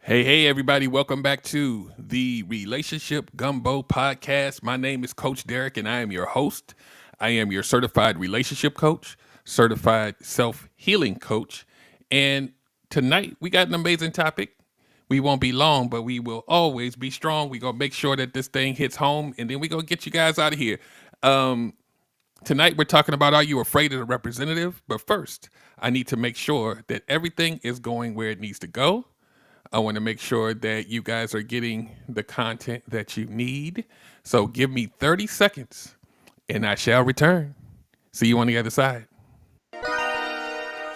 Hey, everybody. Welcome back to the Relationship Gumbo Podcast. My name is Coach Derek, and I am your host. I am your certified relationship coach, certified self healing coach. And tonight, we got an amazing topic. We won't be long, but we will always be strong. We're going to make sure that this thing hits home, and then we're going to get you guys out of here. Tonight, we're talking about are you afraid of the representative? But first, I need to make sure that everything is going where it needs to go. I want to make sure that you guys are getting the content that you need. So give me 30 seconds and I shall return. See you on the other side.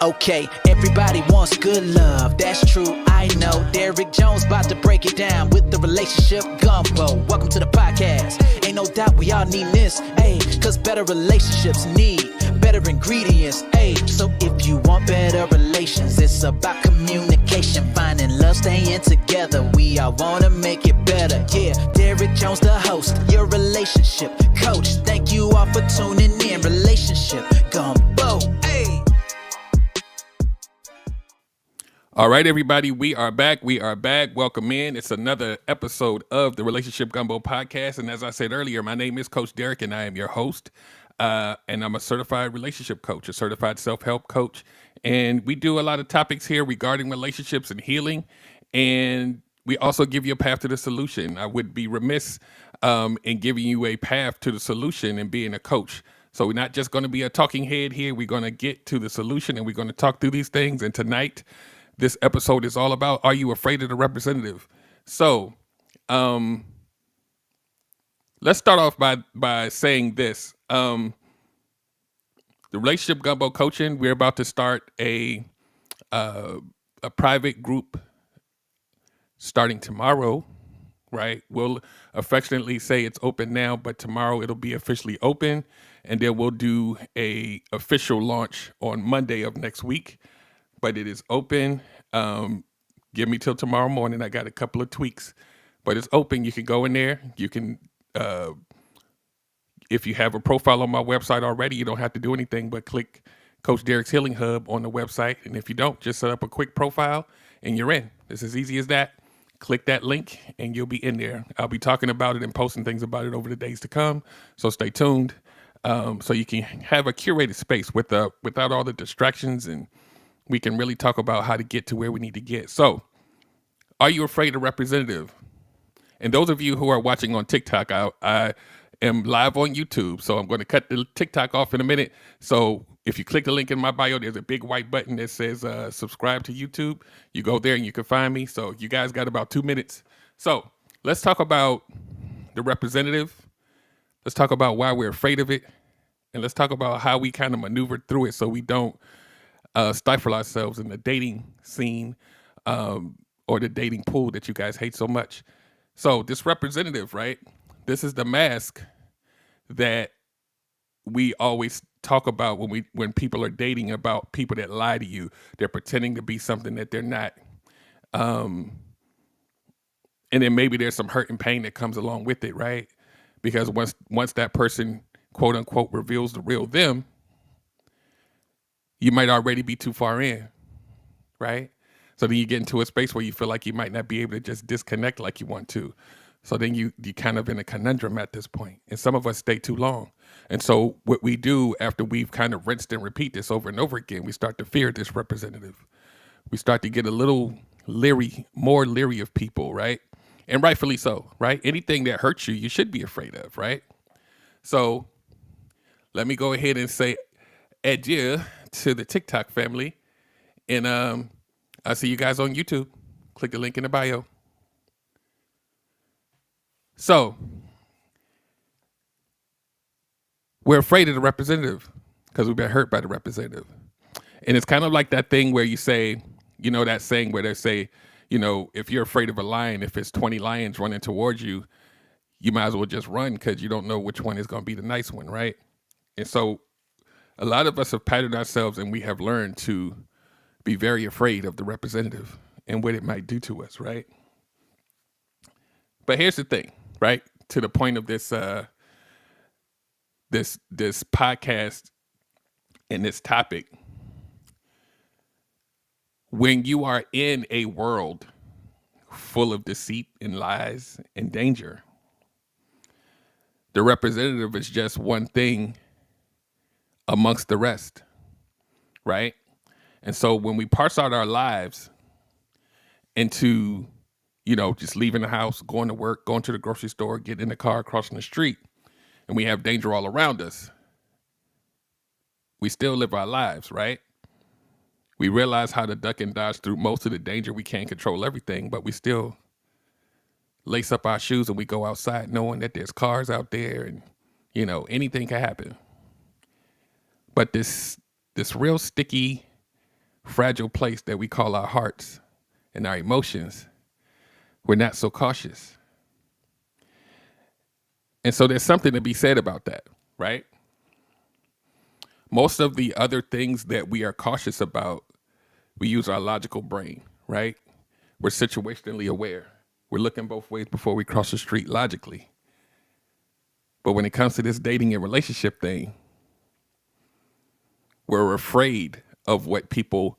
Okay, everybody wants good love, that's true, I know. Derek Jones about to break it down with the relationship gumbo. Welcome to the podcast. Ain't no doubt we all need this, ayy, cause better relationships need better ingredients, ayy. So if you want better relations, it's about communication, finding love, staying together. We all wanna make it better, yeah. Derek Jones, the host, your relationship coach. Thank you all for tuning in. Relationship gumbo, ayy. All right, everybody, we are back. Welcome in. It's another episode of the Relationship Gumbo Podcast. And as I said earlier, my name is Coach Derek, and I am your host. And I'm a certified relationship coach, a certified self-help coach. And we do a lot of topics here regarding relationships and healing. And we also give you a path to the solution. I would be remiss in giving you a path to the solution and being a coach. So we're not just going to be a talking head here. We're going to get to the solution, and we're going to talk through these things. And tonight, this episode is all about, are you afraid of the representative? So let's start off by saying this. The Relationship Gumbo Coaching, we're about to start a private group starting tomorrow, right? We'll affectionately say it's open now, but tomorrow it'll be officially open. And then we'll do a official launch on Monday of next week. But it is open. Give me till tomorrow morning. I got a couple of tweaks, but it's open. You can go in there. You can, if you have a profile on my website already, you don't have to do anything but click Coach Derek's Healing Hub on the website. And if you don't, just set up a quick profile and you're in. It's as easy as that. Click that link and you'll be in there. I'll be talking about it and posting things about it over the days to come. So stay tuned. So you can have a curated space without all the distractions, and we can really talk about how to get to where we need to get. So, are you afraid of representative? And those of you who are watching on TikTok, I am live on YouTube, so I'm going to cut the TikTok off in a minute. So if you click the link in my bio, there's a big white button that says subscribe to YouTube. You go there and you can find me. So you guys got about 2 minutes. So let's talk about the representative. Let's talk about why we're afraid of it. And let's talk about how we kind of maneuver through it so we don't stifle ourselves in the dating scene or the dating pool that you guys hate so much. So this representative, right? This is the mask that we always talk about when people are dating, about people that lie to you. They're pretending to be something that they're not. And then maybe there's some hurt and pain that comes along with it, right? Because once that person, quote unquote, reveals the real them, you might already be too far in, right? So then you get into a space where you feel like you might not be able to just disconnect like you want to. So then you kind of in a conundrum at this point. And some of us stay too long. And so what we do after we've kind of rinsed and repeat this over and over again, we start to fear this representative. We start to get a little more leery of people, right? And rightfully so, right? Anything that hurts you, you should be afraid of, right? So let me go ahead and say adieu to the TikTok family. And I'll see you guys on YouTube. Click the link in the bio. So we're afraid of the representative because we've been hurt by the representative. And it's kind of like that thing where you say, you know, that saying where they say, you know, if you're afraid of a lion, if it's 20 lions running towards you, you might as well just run because you don't know which one is going to be the nice one, right? And so a lot of us have patterned ourselves and we have learned to be very afraid of the representative and what it might do to us, right? But here's the thing, right? To the point of this this podcast and this topic. When you are in a world full of deceit and lies and danger. The representative is just one thing amongst the rest, right? And so when we parse out our lives into, just leaving the house, going to work, going to the grocery store, getting in the car, crossing the street, and we have danger all around us, we still live our lives, right? We realize how to duck and dodge through most of the danger. We can't control everything, but we still lace up our shoes and we go outside knowing that there's cars out there and, anything can happen. But this real sticky, fragile place that we call our hearts and our emotions, we're not so cautious. And so there's something to be said about that, right? Most of the other things that we are cautious about, we use our logical brain, right? We're situationally aware. We're looking both ways before we cross the street logically. But when it comes to this dating and relationship thing, we're afraid of what people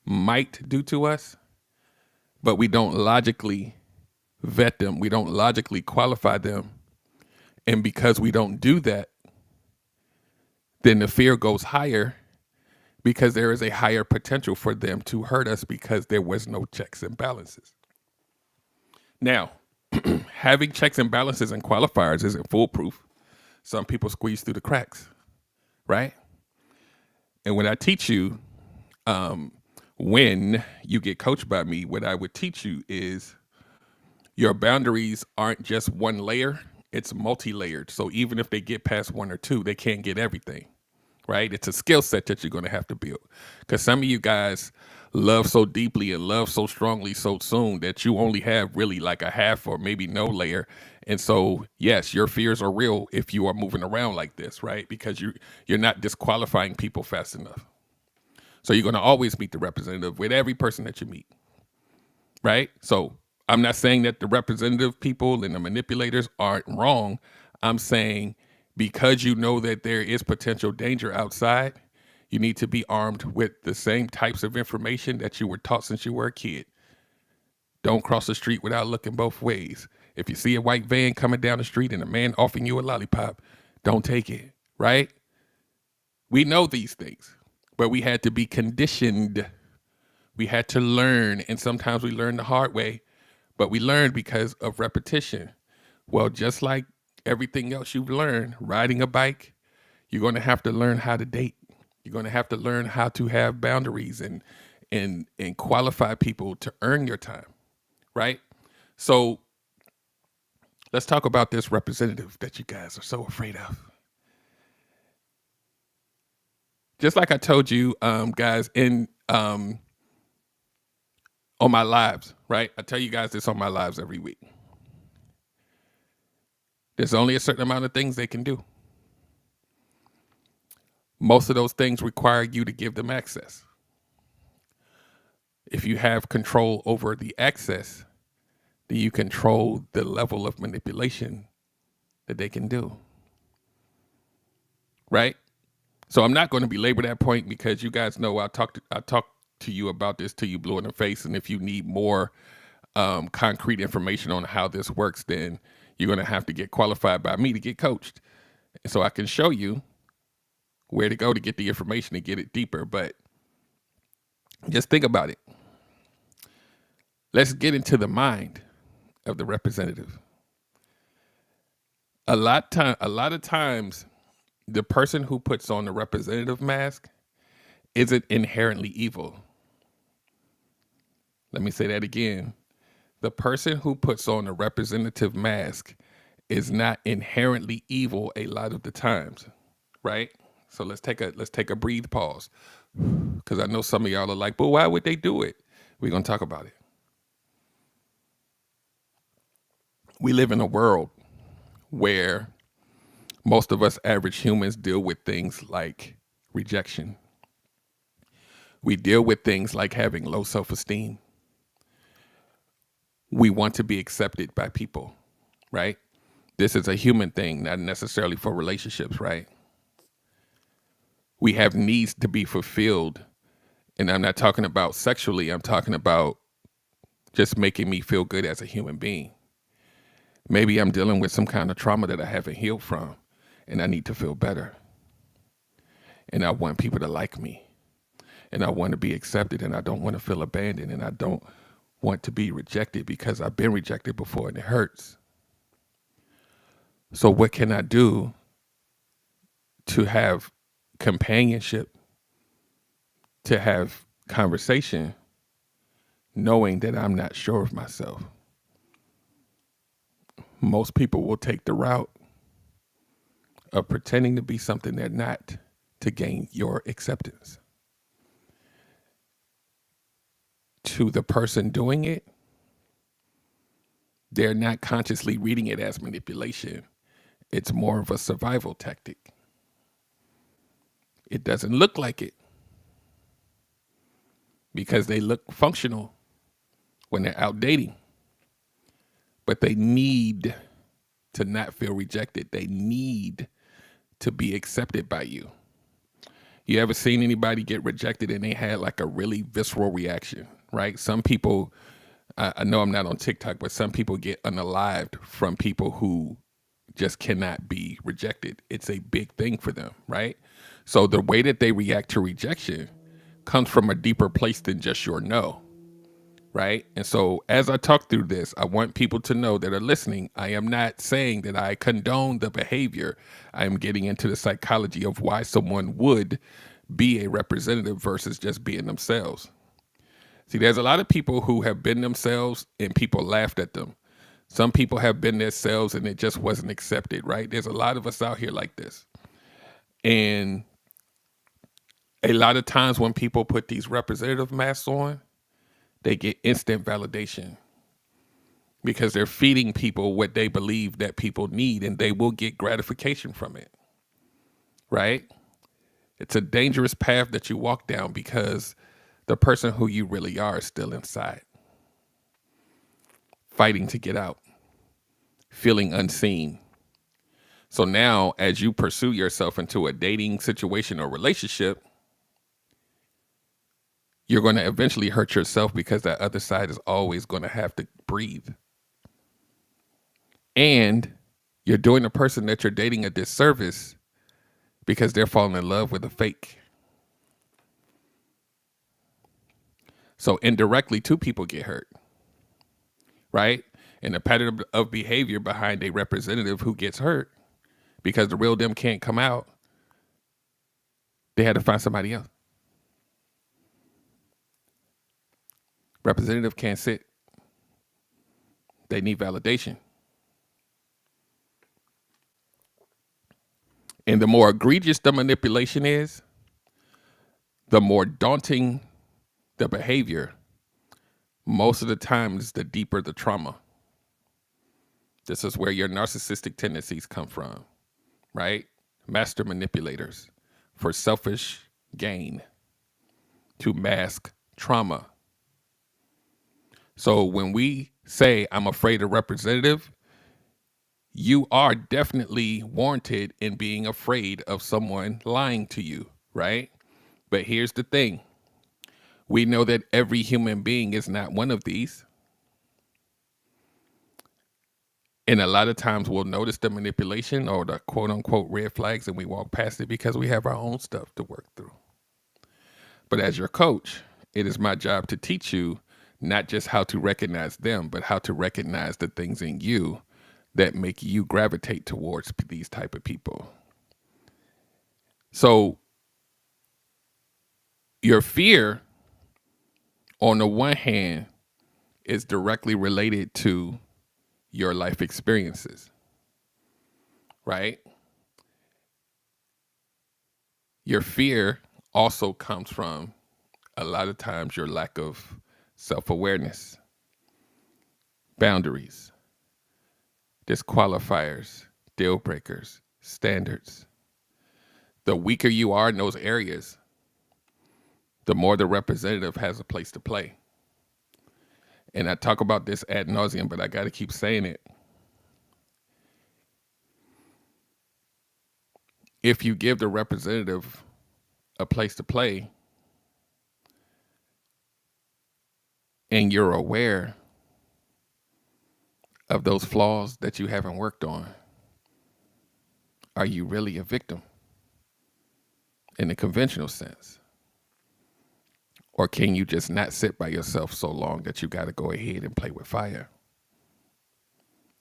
might do to us, but we don't logically vet them. We don't logically qualify them. And because we don't do that, then the fear goes higher because there is a higher potential for them to hurt us because there was no checks and balances. Now, having checks and balances and qualifiers isn't foolproof. Some people squeeze through the cracks, right? And when I teach you, when you get coached by me, what I would teach you is your boundaries aren't just one layer, it's multi-layered. So even if they get past one or two, they can't get everything, right? It's a skill set that you're going to have to build. Because some of you guys love so deeply and love so strongly so soon that you only have really like a half or maybe no layer. And so, yes, your fears are real if you are moving around like this, right? Because you're not disqualifying people fast enough. So you're going to always meet the representative with every person that you meet, right? So I'm not saying that the representative people and the manipulators aren't wrong. I'm saying because you know that there is potential danger outside, you need to be armed with the same types of information that you were taught since you were a kid. Don't cross the street without looking both ways. If you see a white van coming down the street and a man offering you a lollipop, don't take it, right? We know these things, but we had to be conditioned. We had to learn, and sometimes we learn the hard way, but we learn because of repetition. Well, just like everything else you've learned, riding a bike, you're going to have to learn how to date. You're going to have to learn how to have boundaries and qualify people to earn your time, right? So let's talk about this representative that you guys are so afraid of. Just like I told you, guys, on my lives, right? I tell you guys this on my lives every week. There's only a certain amount of things they can do. Most of those things require you to give them access. If you have control over the access, then you control the level of manipulation that they can do. Right? So I'm not going to belabor that point because you guys know I talked to you about this till you blue in the face. And if you need more concrete information on how this works, then you're going to have to get qualified by me to get coached. And so I can show you where to go to get the information and get it deeper. But just think about it. Let's get into the mind of the representative. A lot of times, the person who puts on the representative mask isn't inherently evil. Let me say that again. The person who puts on the representative mask is not inherently evil a lot of the times, right? So let's take a breathe pause, because I know some of y'all are like, but why would they do it? We're going to talk about it. We live in a world where most of us average humans deal with things like rejection. We deal with things like having low self-esteem. We want to be accepted by people, right? This is a human thing, not necessarily for relationships, right? We have needs to be fulfilled. And I'm not talking about sexually. I'm talking about just making me feel good as a human being. Maybe I'm dealing with some kind of trauma that I haven't healed from, and I need to feel better. And I want people to like me, and I want to be accepted, and I don't want to feel abandoned, and I don't want to be rejected because I've been rejected before and it hurts. So what can I do to have companionship, to have conversation, knowing that I'm not sure of myself? Most people will take the route of pretending to be something they're not to gain your acceptance. To the person doing it, they're not consciously reading it as manipulation. It's more of a survival tactic. It doesn't look like it because they look functional when they're out dating, but they need to not feel rejected. They need to be accepted by you. You ever seen anybody get rejected and they had like a really visceral reaction, right? Some people, I know I'm not on TikTok, but some people get unalived from people who just cannot be rejected. It's a big thing for them, right? So the way that they react to rejection comes from a deeper place than just your no, right? And so as I talk through this, I want people to know that are listening, I am not saying that I condone the behavior. I am getting into the psychology of why someone would be a representative versus just being themselves. See, there's a lot of people who have been themselves and people laughed at them. Some people have been themselves and it just wasn't accepted, right? There's a lot of us out here like this. And a lot of times when people put these representative masks on, they get instant validation because they're feeding people what they believe that people need, and they will get gratification from it, right? It's a dangerous path that you walk down because the person who you really are is still inside, fighting to get out, feeling unseen. So now as you pursue yourself into a dating situation or relationship, you're going to eventually hurt yourself because that other side is always going to have to breathe. And you're doing the person that you're dating a disservice because they're falling in love with a fake. So indirectly, two people get hurt, right? And the pattern of behavior behind a representative who gets hurt because the real them can't come out, they had to find somebody else. Representative can't sit. They need validation. And the more egregious the manipulation is, the more daunting the behavior, most of the times the deeper the trauma. This is where your narcissistic tendencies come from, right? Master manipulators for selfish gain to mask trauma. So when we say, I'm afraid of representative, you are definitely warranted in being afraid of someone lying to you, right? But here's the thing. We know that every human being is not one of these. And a lot of times we'll notice the manipulation or the quote unquote red flags and we walk past it because we have our own stuff to work through. But as your coach, it is my job to teach you not just how to recognize them, but how to recognize the things in you that make you gravitate towards these type of people. So your fear, on the one hand, is directly related to your life experiences, right? Your fear also comes from a lot of times your lack of self-awareness, boundaries, disqualifiers, deal breakers, standards. The weaker you are in those areas, the more the representative has a place to play. And I talk about this ad nauseum, but I got to keep saying it. If you give the representative a place to play and you're aware of those flaws that you haven't worked on, are you really a victim in the conventional sense? Or can you just not sit by yourself so long that you got to go ahead and play with fire?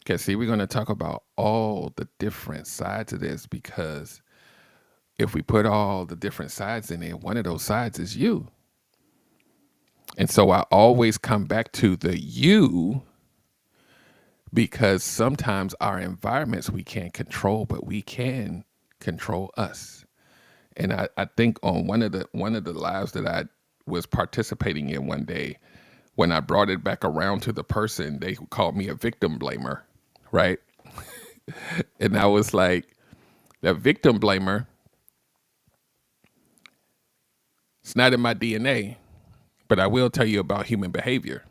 Okay, see, we're going to talk about all the different sides of this, because if we put all the different sides in there, one of those sides is you. And so I always come back to the you, because sometimes our environments we can't control, but we can control us. And I think on one of the lives that I was participating in one day, when I brought it back around to the person, they called me a victim blamer, right? And I was like, the victim blamer, it's not in my DNA, but I will tell you about human behavior.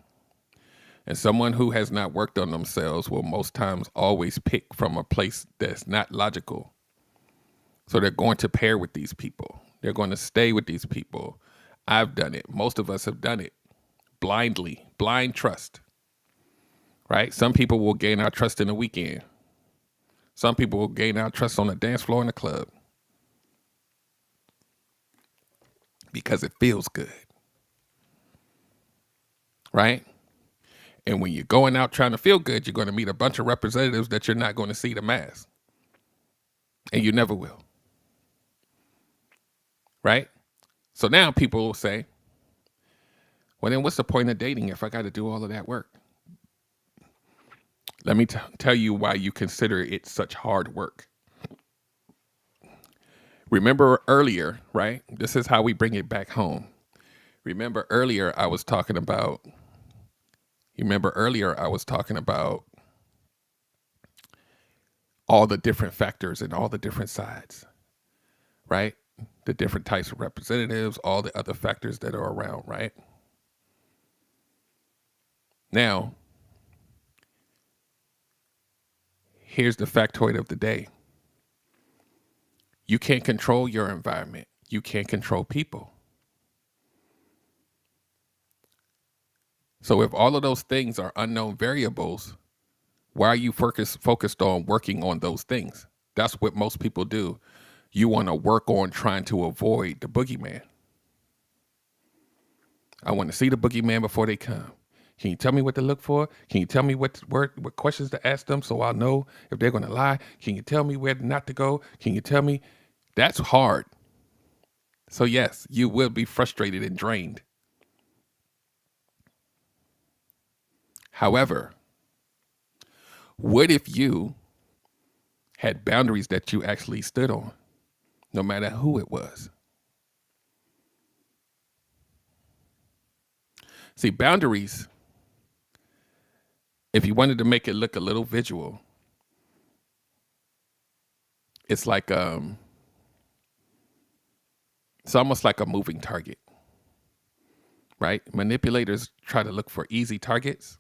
And someone who has not worked on themselves will most times always pick from a place that's not logical. So they're going to pair with these people. They're going to stay with these people. I've done it. Most of us have done it blindly, blind trust, right? Some people will gain our trust in a weekend. Some people will gain our trust on the dance floor in the club because it feels good, right? And when you're going out trying to feel good, you're going to meet a bunch of representatives that you're not going to see the mass. And you never will. Right? So now people will say, well, then what's the point of dating if I got to do all of that work? Let me tell you why you consider it such hard work. Remember earlier, right? This is how we bring it back home. Remember earlier I was talking about all the different factors and all the different sides, right? The different types of representatives, all the other factors that are around, right? Now, here's the factoid of the day. You can't control your environment. You can't control people. So if all of those things are unknown variables, why are you focused on working on those things? That's what most people do. You want to work on trying to avoid the boogeyman. I want to see the boogeyman before they come. Can you tell me what to look for? Can you tell me what questions to ask them so I'll know if they're going to lie? Can you tell me where not to go? Can you tell me? That's hard. So yes, you will be frustrated and drained. However, what if you had boundaries that you actually stood on, no matter who it was? See, boundaries, if you wanted to make it look a little visual, it's like it's almost like a moving target, right? Manipulators try to look for easy targets,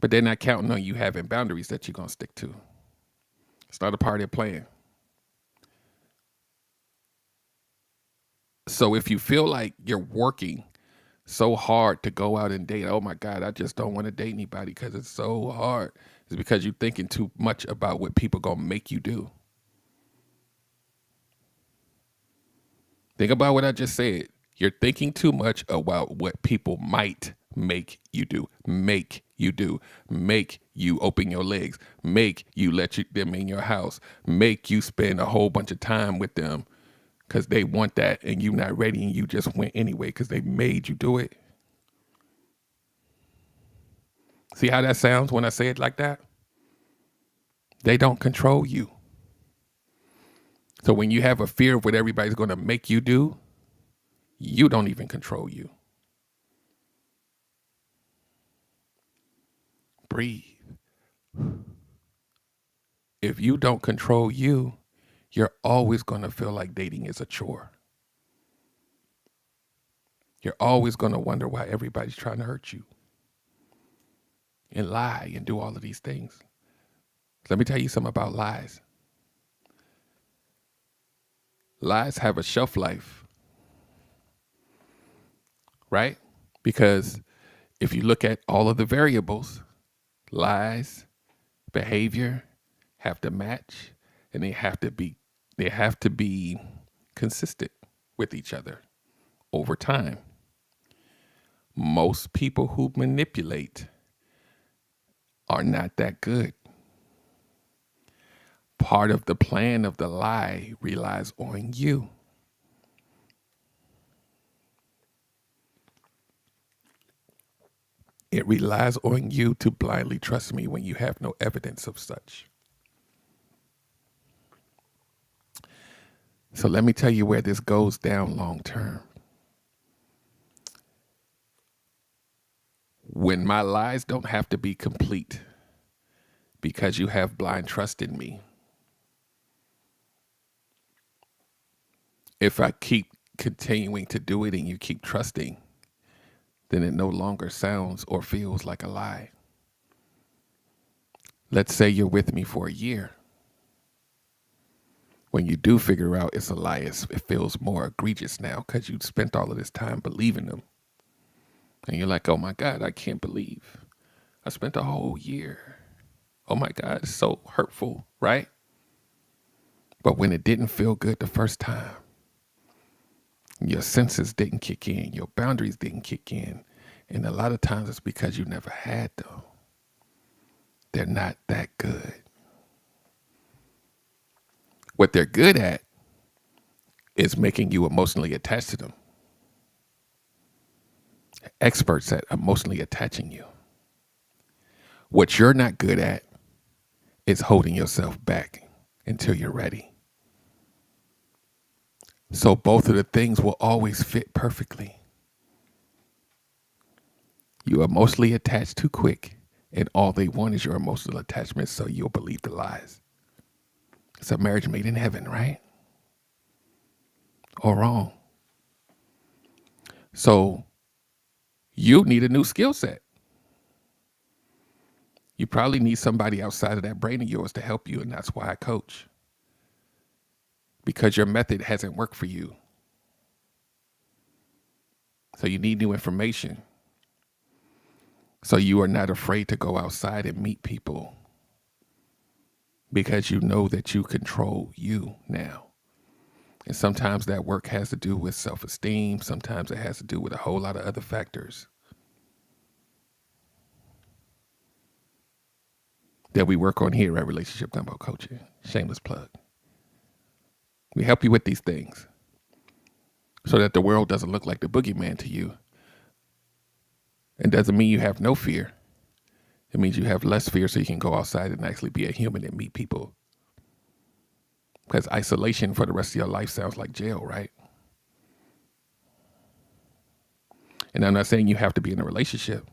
but they're not counting on you having boundaries that you're going to stick to. It's not a part of their plan. So if you feel like you're working so hard to go out and date, oh my God, I just don't want to date anybody because it's so hard, it's because you're thinking too much about what people going to make you do. Think about what I just said. You're thinking too much about what people might make you do, make you open your legs, make you let them in your house, make you spend a whole bunch of time with them because they want that and you're not ready and you just went anyway because they made you do it. See how that sounds when I say it like that? They don't control you. So when you have a fear of what everybody's going to make you do, you don't even control you. Breathe. If you don't control you, you're always going to feel like dating is a chore. You're always going to wonder why everybody's trying to hurt you and lie and do all of these things. Let me tell you something about lies. Lies have a shelf life, right? Because if you look at all of the variables, lies, behavior have to match, and they have to be consistent with each other over time. Most people who manipulate are not that good. Part of the plan of the lie relies on you. It relies on you to blindly trust me when you have no evidence of such. So let me tell you where this goes down long term. When my lies don't have to be complete because you have blind trust in me, if I keep continuing to do it and you keep trusting, then it no longer sounds or feels like a lie. Let's say you're with me for a year. When you do figure out it's a lie, it feels more egregious now because you spent all of this time believing them. And you're like, oh my God, I can't believe I spent a whole year. Oh my God, it's so hurtful, right? But when it didn't feel good the first time, your senses didn't kick in, your boundaries didn't kick in. And a lot of times it's because you never had them. They're not that good. What they're good at is making you emotionally attached to them. Experts at emotionally attaching you. What you're not good at is holding yourself back until you're ready. So both of the things will always fit perfectly. You emotionally attach too quick, and all they want is your emotional attachment, so you'll believe the lies. It's a marriage made in heaven, right? Or wrong. So you need a new skill set. You probably need somebody outside of that brain of yours to help you, and that's why I coach. Because your method hasn't worked for you. So you need new information. So you are not afraid to go outside and meet people because you know that you control you now. And sometimes that work has to do with self-esteem. Sometimes it has to do with a whole lot of other factors that we work on here at Relationship Gumbo Coaching. Shameless plug. We help you with these things so that the world doesn't look like the boogeyman to you. It doesn't mean you have no fear. It means you have less fear so you can go outside and actually be a human and meet people. Because isolation for the rest of your life sounds like jail, right? And I'm not saying you have to be in a relationship.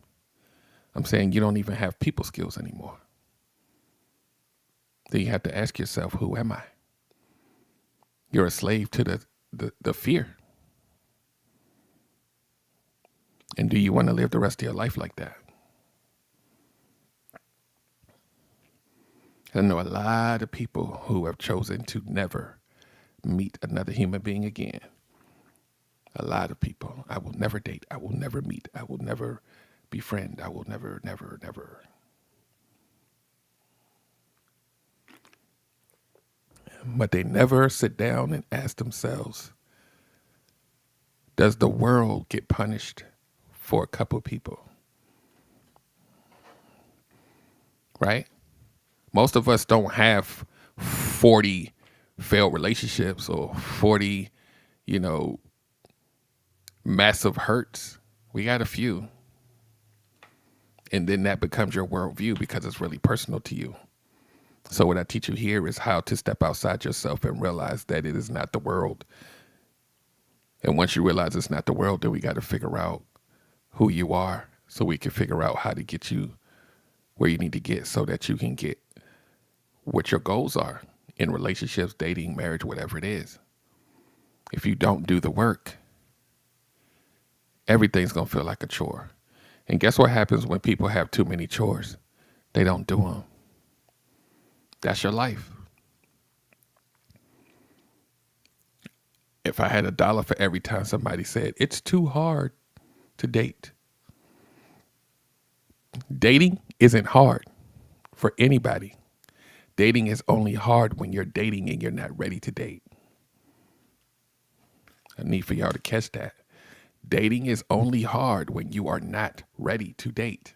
I'm saying you don't even have people skills anymore. Then you have to ask yourself, who am I? You're a slave to the fear. And do you want to live the rest of your life like that? I know a lot of people who have chosen to never meet another human being again. A lot of people. I will never date. I will never meet. I will never befriend. I will never. But they never sit down and ask themselves, does the world get punished for a couple of people? Right? Most of us don't have 40 failed relationships or 40, massive hurts. We got a few. And then that becomes your worldview because it's really personal to you. So what I teach you here is how to step outside yourself and realize that it is not the world. And once you realize it's not the world, then we got to figure out who you are so we can figure out how to get you where you need to get so that you can get what your goals are in relationships, dating, marriage, whatever it is. If you don't do the work, everything's going to feel like a chore. And guess what happens when people have too many chores? They don't do them. That's your life. If I had $1 for every time somebody said, it's too hard to date. Dating isn't hard. for anybody. Dating is only hard when you're dating and you're not ready to date. I need for y'all to catch that. Dating is only hard when you are not ready to date.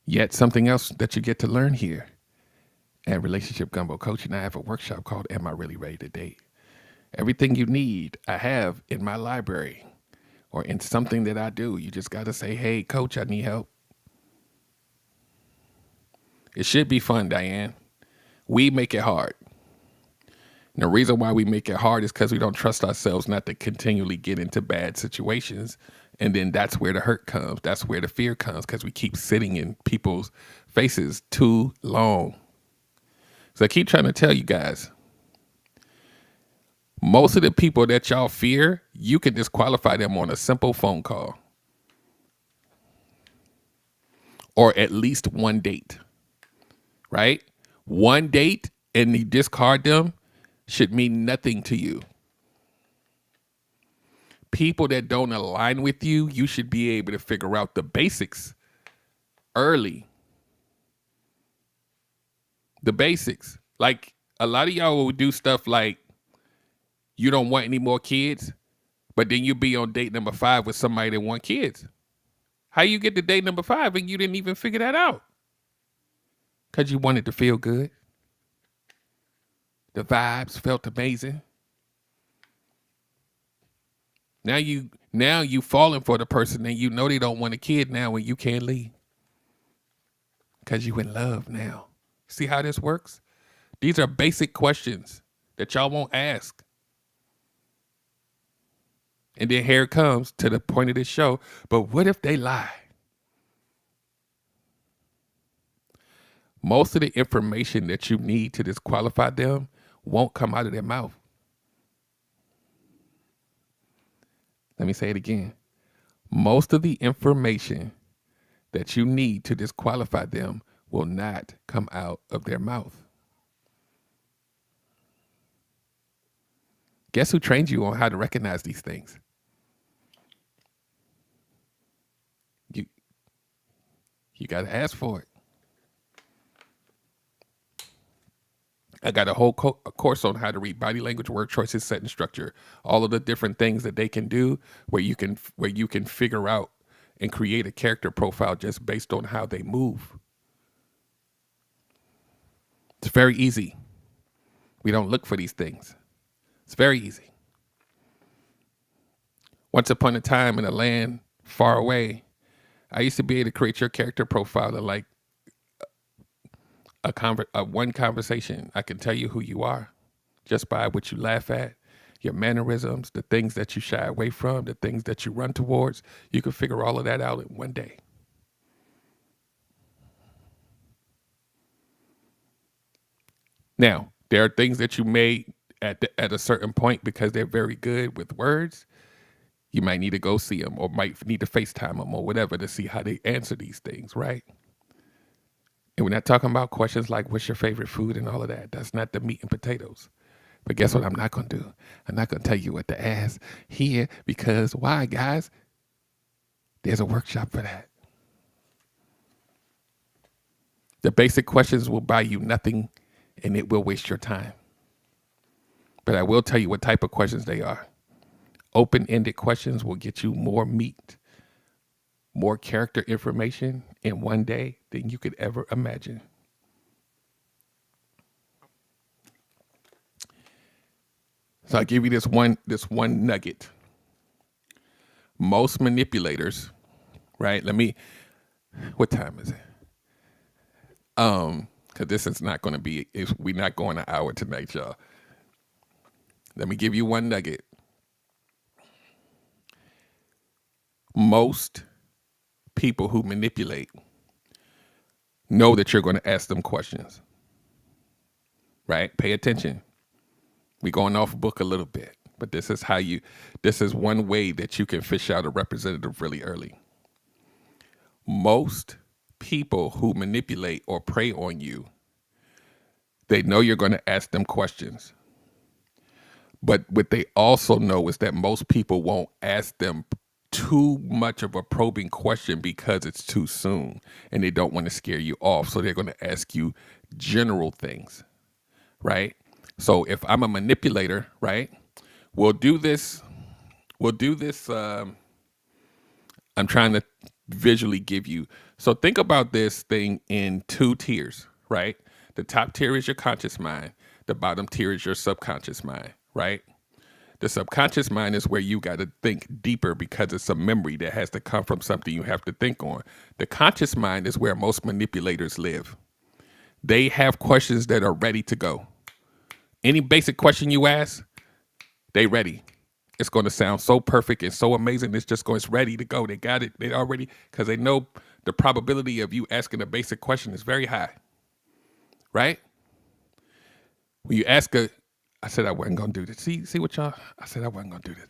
Yet something else that you get to learn here at Relationship Gumbo Coaching, I have a workshop called Am I Really Ready to Date? Everything you need, I have in my library or in something that I do. You just got to say, hey, coach, I need help. It should be fun, Diane. We make it hard. And the reason why we make it hard is because we don't trust ourselves not to continually get into bad situations. And then that's where the hurt comes. That's where the fear comes, because we keep sitting in people's faces too long. So I keep trying to tell you guys, most of the people that y'all fear, you can disqualify them on a simple phone call. Or at least one date, right? One date and you discard them should mean nothing to you. People that don't align with you, you should be able to figure out the basics early. The basics. Like a lot of y'all will do stuff like you don't want any more kids, but then you be on date number 5 with somebody that want kids. How you get to date number 5 and you didn't even figure that out? Because you wanted to feel good. The vibes felt amazing. Now you falling for the person and you know they don't want a kid now and you can't leave. Because you in love now. See how this works? These are basic questions that y'all won't ask. And then here it comes to the point of this show. But what if they lie? Most of the information that you need to disqualify them won't come out of their mouth. Let me say it again. Most of the information that you need to disqualify them will not come out of their mouth. Guess who trained you on how to recognize these things? You got to ask for it. I got a whole a course on how to read body language, word choices, set and structure, all of the different things that they can do where you can figure out and create a character profile just based on how they move. It's very easy. We don't look for these things. It's very easy. Once upon a time in a land far away, I used to be able to create your character profile in like one conversation. I can tell you who you are just by what you laugh at, your mannerisms, the things that you shy away from, the things that you run towards. You can figure all of that out in one day. Now, there are things that you may at a certain point, because they're very good with words, you might need to go see them or might need to FaceTime them or whatever to see how they answer these things, right? And we're not talking about questions like what's your favorite food and all of that. That's not the meat and potatoes. But guess what I'm not going to do? I'm not going to tell you what to ask here, because why, guys? There's a workshop for that. The basic questions will buy you nothing and it will waste your time. But I will tell you what type of questions they are. Open-ended questions will get you more meat, more character information in one day than you could ever imagine. So I give you this one nugget. Most manipulators, right? What time is it? Because this is not going to be, we're not going an hour tonight, y'all. Let me give you one nugget. Most people who manipulate know that you're going to ask them questions, right? Pay attention. We're going off book a little bit, but this is one way that you can fish out a representative really early. Most people who manipulate or prey on you, they know you're going to ask them questions. But what they also know is that most people won't ask them too much of a probing question because it's too soon and they don't want to scare you off. So they're going to ask you general things, right? So if I'm a manipulator, right, we'll do this. We'll do this. I'm trying to visually give you. So think about this thing in two tiers, right? The top tier is your conscious mind. The bottom tier is your subconscious mind, right? The subconscious mind is where you got to think deeper because it's a memory that has to come from something you have to think on. The conscious mind is where most manipulators live. They have questions that are ready to go. Any basic question you ask, they ready. It's going to sound so perfect and so amazing. It's ready to go. They got it. They already, because they know the probability of you asking a basic question is very high, right? When you ask I said I wasn't going to do this. See what y'all, I said I wasn't going to do this.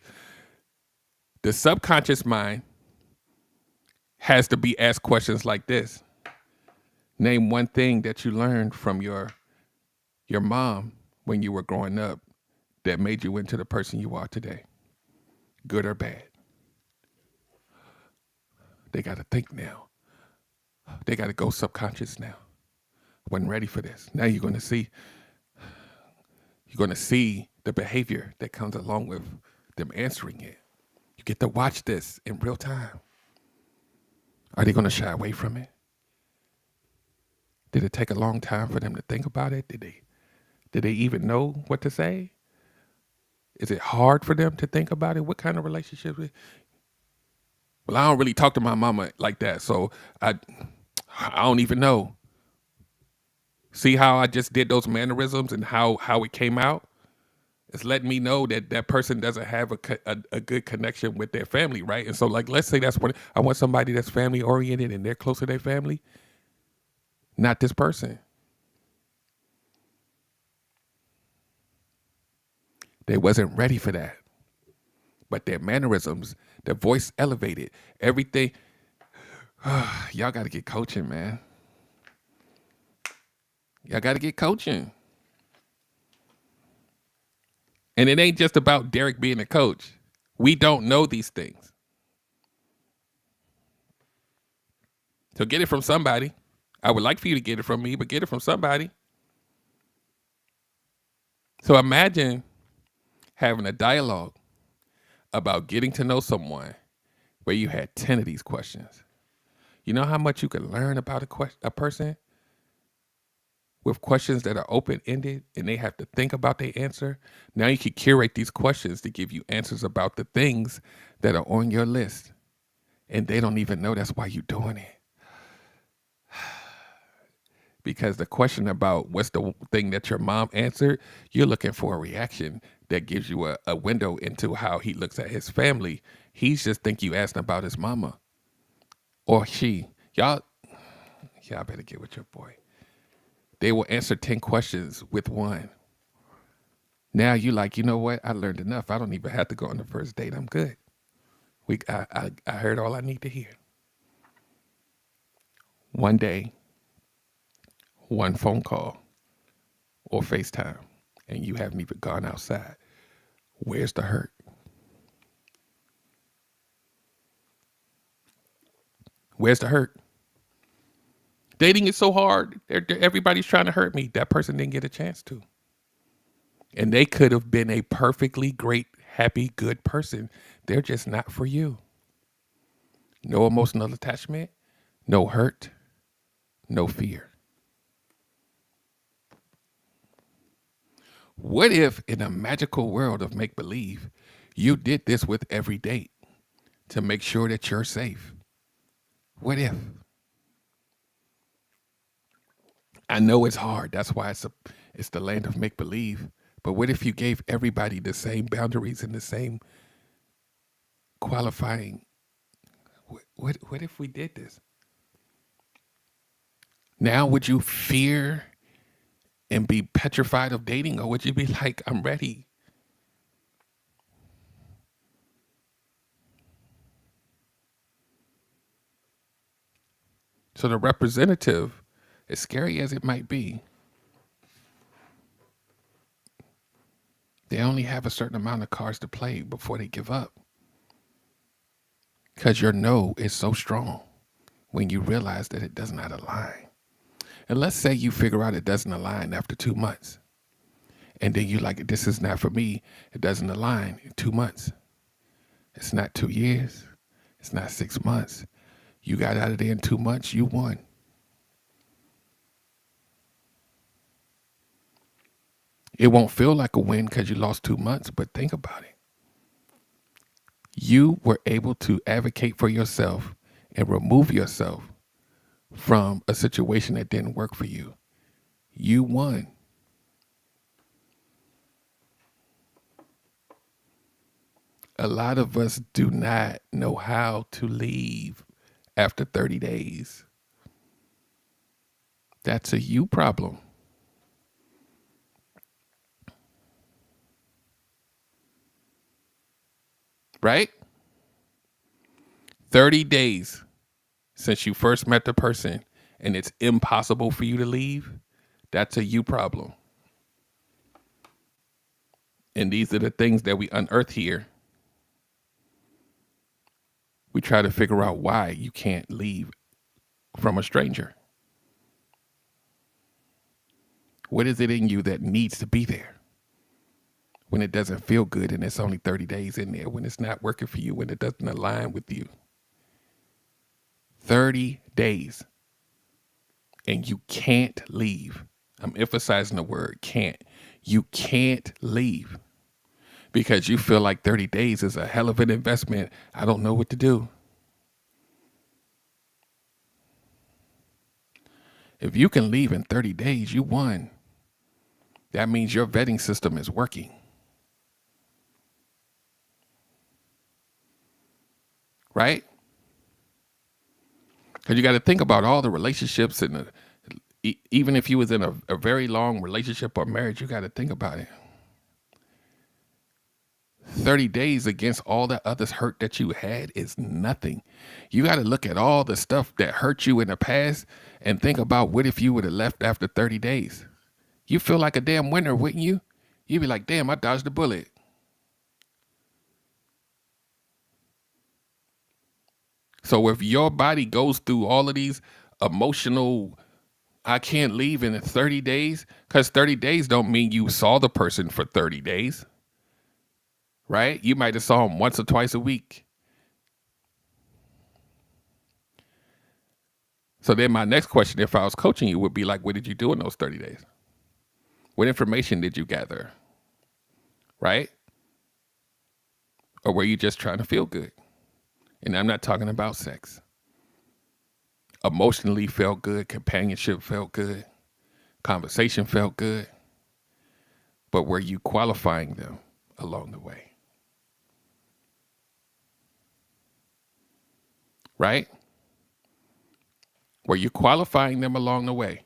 The subconscious mind has to be asked questions like this. Name one thing that you learned from your mom when you were growing up that made you into the person you are today, good or bad. They got to think now. They got to go subconscious now. Wasn't ready for this. Now you're going to see the behavior that comes along with them answering it. You get to watch this in real time. Are they going to shy away from it? Did it take a long time for them to think about it? Did they even know what to say? Is it hard for them to think about it? What kind of relationship? Well, I don't really talk to my mama like that, so I don't even know. See how I just did those mannerisms and how it came out? It's letting me know that that person doesn't have a good connection with their family, right? And so, like, let's say that's what I want, somebody that's family oriented and they're close to their family, not this person. They wasn't ready for that. But their mannerisms, their voice elevated, everything. Y'all got to get coaching, man. Y'all got to get coaching. And it ain't just about Derek being a coach. We don't know these things. So get it from somebody. I would like for you to get it from me, but get it from somebody. So imagine having a dialogue about getting to know someone where you had 10 of these questions. You know how much you can learn about a person with questions that are open-ended and they have to think about their answer? Now you can curate these questions to give you answers about the things that are on your list. And they don't even know that's why you're doing it. Because the question about what's the thing that your mom answered, you're looking for a reaction that gives you a window into how he looks at his family. He's just think you asking about his mama or she. Y'all better get with your boy. They will answer 10 questions with one. Now you like, you know what? I learned enough. I don't even have to go on the first date. I'm good. I heard all I need to hear. One day, one phone call or FaceTime, and you haven't even gone outside. Where's the hurt? Where's the hurt? Dating is so hard. Everybody's trying to hurt me. That person didn't get a chance to. And they could have been a perfectly great, happy, good person. They're just not for you. No emotional attachment, no hurt, no fear. What if in a magical world of make-believe, you did this with every date to make sure that you're safe? What if? I know it's hard. That's why it's the land of make-believe. But what if you gave everybody the same boundaries and the same qualifying? What if we did this? Now would you fear and be petrified of dating, or would you be like, I'm ready? So the representative, as scary as it might be, They only have a certain amount of cards to play before they give up. Because your no is so strong when you realize that it does not align. And let's say you figure out it doesn't align after 2 months. And then you like, this is not for me. It doesn't align in 2 months. It's not 2 years. It's not 6 months. You got out of there in 2 months, you won. It won't feel like a win because you lost 2 months, but think about it. You were able to advocate for yourself and remove yourself from a situation that didn't work for you. You won. A lot of us do not know how to leave after 30 days. That's a you problem. Right? 30 days since you first met the person and it's impossible for you to leave. That's a you problem. And these are the things that we unearth here. We try to figure out why you can't leave from a stranger. What is it in you that needs to be there when it doesn't feel good and it's only 30 days in there, when it's not working for you, when it doesn't align with you? 30 days and you can't leave. I'm emphasizing the word can't. You can't leave because you feel like 30 days is a hell of an investment. I don't know what to do. If you can leave in 30 days, you won. That means your vetting system is working. Right? Because you got to think about all the relationships and even if you was in a very long relationship or marriage, you got to think about it. 30 days against all that other hurt that you had is nothing. You got to look at all the stuff that hurt you in the past and think about what if you would have left after 30 days. You feel like a damn winner, wouldn't you? You'd be like, damn, I dodged a bullet. So if your body goes through all of these emotional, I can't leave in 30 days, because 30 days don't mean you saw the person for 30 days, right? You might have saw them once or twice a week. So then my next question, if I was coaching you, would be like, what did you do in those 30 days? What information did you gather, right? Or were you just trying to feel good? And I'm not talking about sex. Emotionally felt good, companionship felt good, conversation felt good. But were you qualifying them along the way? Right? Were you qualifying them along the way?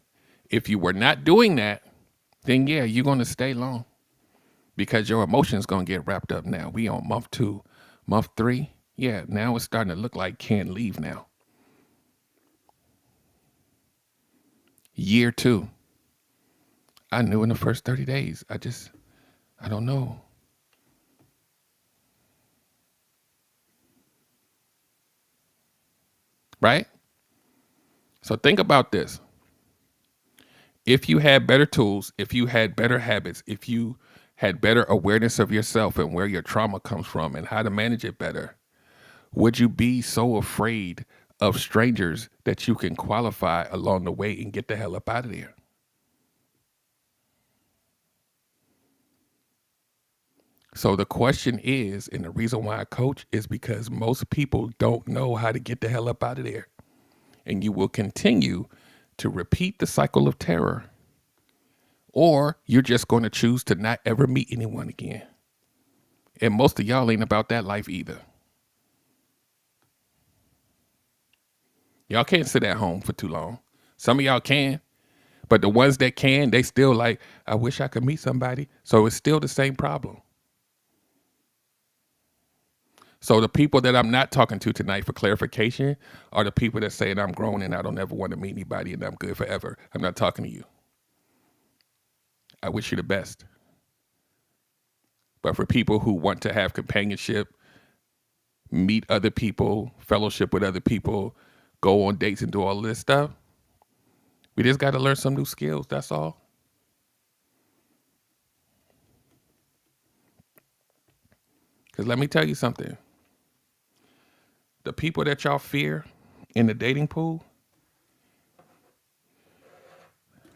If you were not doing that, then yeah, you're going to stay long because your emotions going to get wrapped up now. We on month 2, month 3. Yeah, now it's starting to look like can't leave now. Year 2. I knew in the first 30 days. I don't know. Right? So think about this. If you had better tools, if you had better habits, if you had better awareness of yourself and where your trauma comes from and how to manage it better, would you be so afraid of strangers that you can qualify along the way and get the hell up out of there? So the question is, and the reason why I coach is because most people don't know how to get the hell up out of there. And you will continue to repeat the cycle of terror, or you're just going to choose to not ever meet anyone again. And most of y'all ain't about that life either. Y'all can't sit at home for too long. Some of y'all can, but the ones that can, they still like, I wish I could meet somebody. So it's still the same problem. So the people that I'm not talking to tonight for clarification are the people that saying I'm grown and I don't ever want to meet anybody and I'm good forever. I'm not talking to you. I wish you the best. But for people who want to have companionship, meet other people, fellowship with other people, go on dates and do all of this stuff, we just got to learn some new skills. That's all. Because let me tell you something. The people that y'all fear in the dating pool,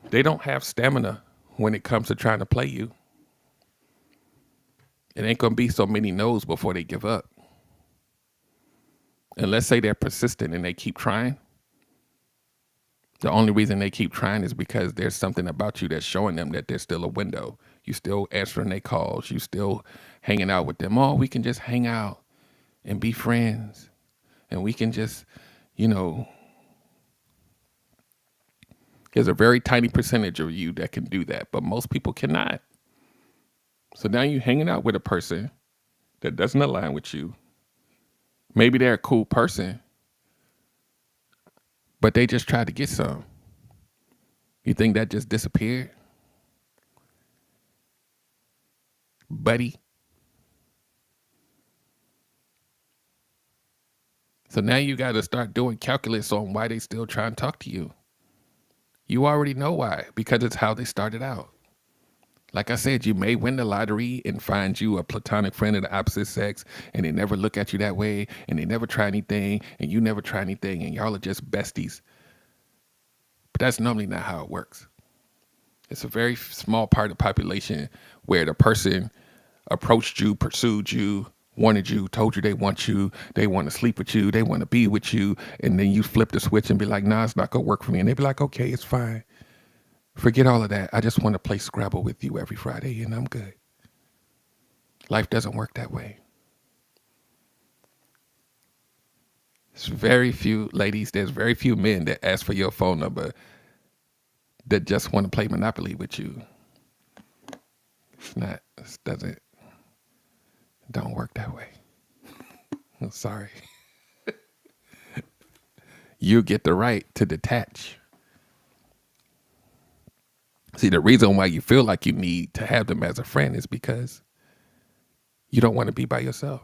they don't have stamina when it comes to trying to play you. It ain't going to be so many no's before they give up. And let's say they're persistent and they keep trying. The only reason they keep trying is because there's something about you that's showing them that there's still a window. You still answering their calls. You still hanging out with them. Oh, we can just hang out and be friends. And we can just, there's a very tiny percentage of you that can do that, but most people cannot. So now you're hanging out with a person that doesn't align with you. Maybe they're a cool person, but they just tried to get some. You think that just disappeared? Buddy. So now you got to start doing calculus on why they still try and talk to you. You already know why, because it's how they started out. Like I said, you may win the lottery and find you a platonic friend of the opposite sex, and they never look at you that way, and they never try anything, and you never try anything, and y'all are just besties. But that's normally not how it works. It's a very small part of the population where the person approached you, pursued you, wanted you, told you they want to sleep with you, they want to be with you, and then you flip the switch and be like, nah, it's not going to work for me. And they be like, okay, it's fine. Forget all of that. I just want to play Scrabble with you every Friday and I'm good. Life doesn't work that way. There's very few ladies, there's very few men that ask for your phone number that just want to play Monopoly with you. Don't work that way. I'm sorry. You get the right to detach. See, the reason why you feel like you need to have them as a friend is because you don't want to be by yourself.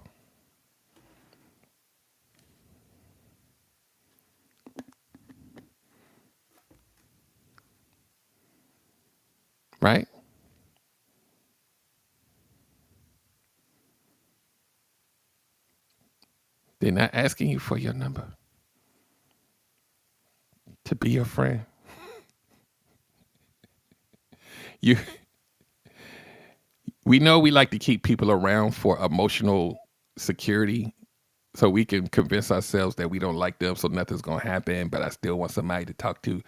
Right? They're not asking you for your number to be your friend. We know we like to keep people around for emotional security so we can convince ourselves that we don't like them, so nothing's going to happen, but I still want somebody to talk to.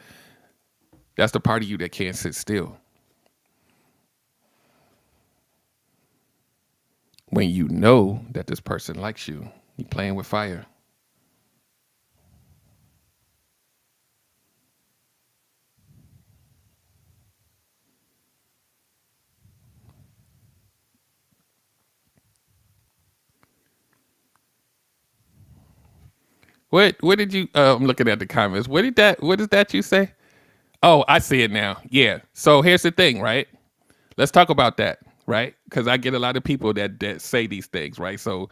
That's the part of you that can't sit still. When you know that this person likes you, you're playing with fire. What did you I'm looking at the comments. What is that you say? Oh, I see it now. Yeah. So here's the thing, right? Let's talk about that, right? Because I get a lot of people that say these things, right? So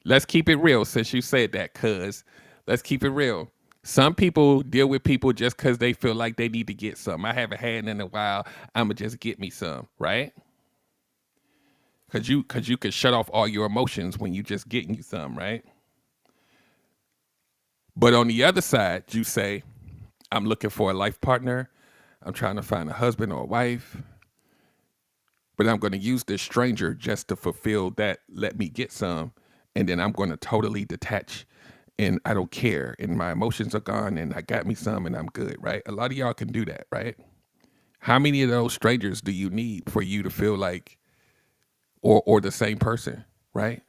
let's keep it real since you said that, cuz let's keep it real. Some people deal with people just because they feel like they need to get some. I haven't had in a while. I'ma just get me some, right? Cause you can shut off all your emotions when you just getting you some, right? But on the other side, you say, I'm looking for a life partner. I'm trying to find a husband or a wife. But I'm going to use this stranger just to fulfill that, let me get some. And then I'm going to totally detach and I don't care. And my emotions are gone and I got me some and I'm good, right? A lot of y'all can do that, right? How many of those strangers do you need for you to feel like, or the same person, right?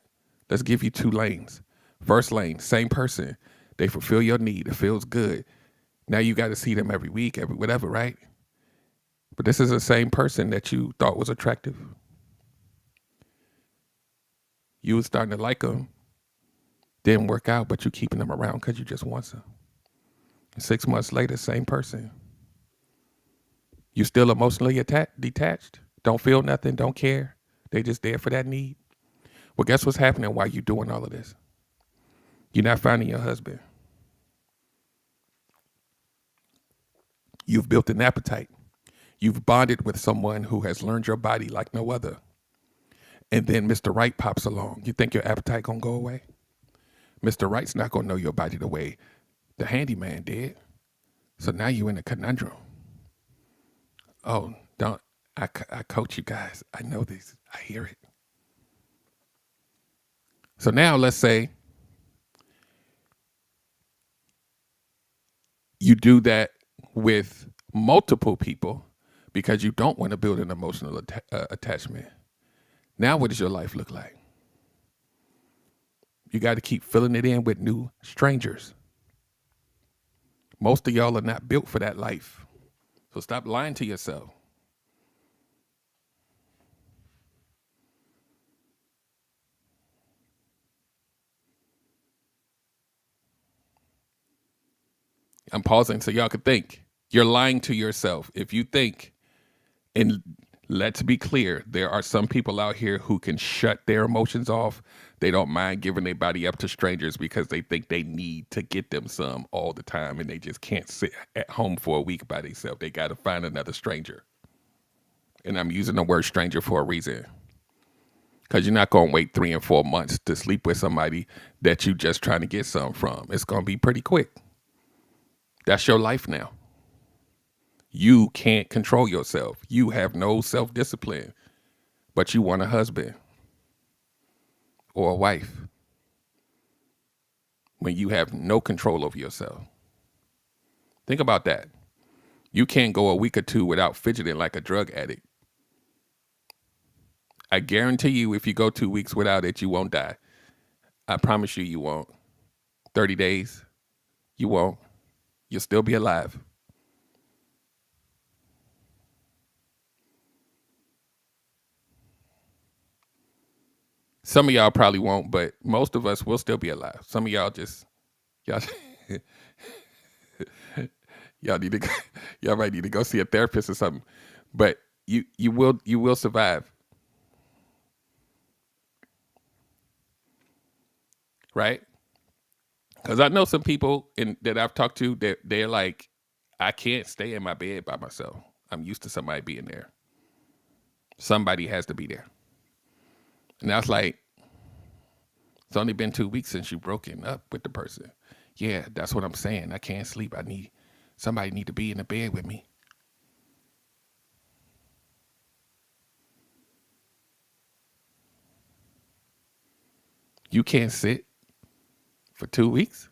Let's give you 2 lanes. First lane, same person. They fulfill your need. It feels good. Now you got to see them every week, every whatever, right? But this is the same person that you thought was attractive. You was starting to like them. Didn't work out, but you keeping them around because you just want some. 6 months later, same person. You still emotionally detached? Don't feel nothing, don't care, They just there for that need. Well, guess what's happening while you're doing all of this? You're not finding your husband. You've built an appetite. You've bonded with someone who has learned your body like no other. And then Mr. Right pops along. You think your appetite gonna go away? Mr. Right's not gonna know your body the way the handyman did. So now you're in a conundrum. Oh, don't. I coach you guys. I know this. I hear it. So now let's say you do that with multiple people because you don't want to build an emotional attachment. Now what does your life look like? You got to keep filling it in with new strangers. Most of y'all are not built for that life. So stop lying to yourself. I'm pausing so y'all could think. You're lying to yourself. If you think, and let's be clear, there are some people out here who can shut their emotions off. They don't mind giving their body up to strangers because they think they need to get them some all the time, and they just can't sit at home for a week by themselves. They got to find another stranger. And I'm using the word stranger for a reason. Because you're not going to wait 3 and 4 months to sleep with somebody that you just trying to get some from. It's going to be pretty quick. That's your life now. You can't control yourself. You have no self-discipline, but you want a husband or a wife when you have no control over yourself. Think about that. You can't go a week or two without fidgeting like a drug addict. I guarantee you if you go 2 weeks without it, you won't die. I promise you, you won't. 30 days, you won't. You'll still be alive. Some of y'all probably won't, but most of us will still be alive. Some of y'all y'all need to y'all might need to go see a therapist or something. But you will survive. Right? Because I know some people that I've talked to that they're like, I can't stay in my bed by myself. I'm used to somebody being there. Somebody has to be there. And I was like, it's only been 2 weeks since you've broken up with the person. Yeah, that's what I'm saying. I can't sleep. Somebody need to be in the bed with me. You can't sit for 2 weeks?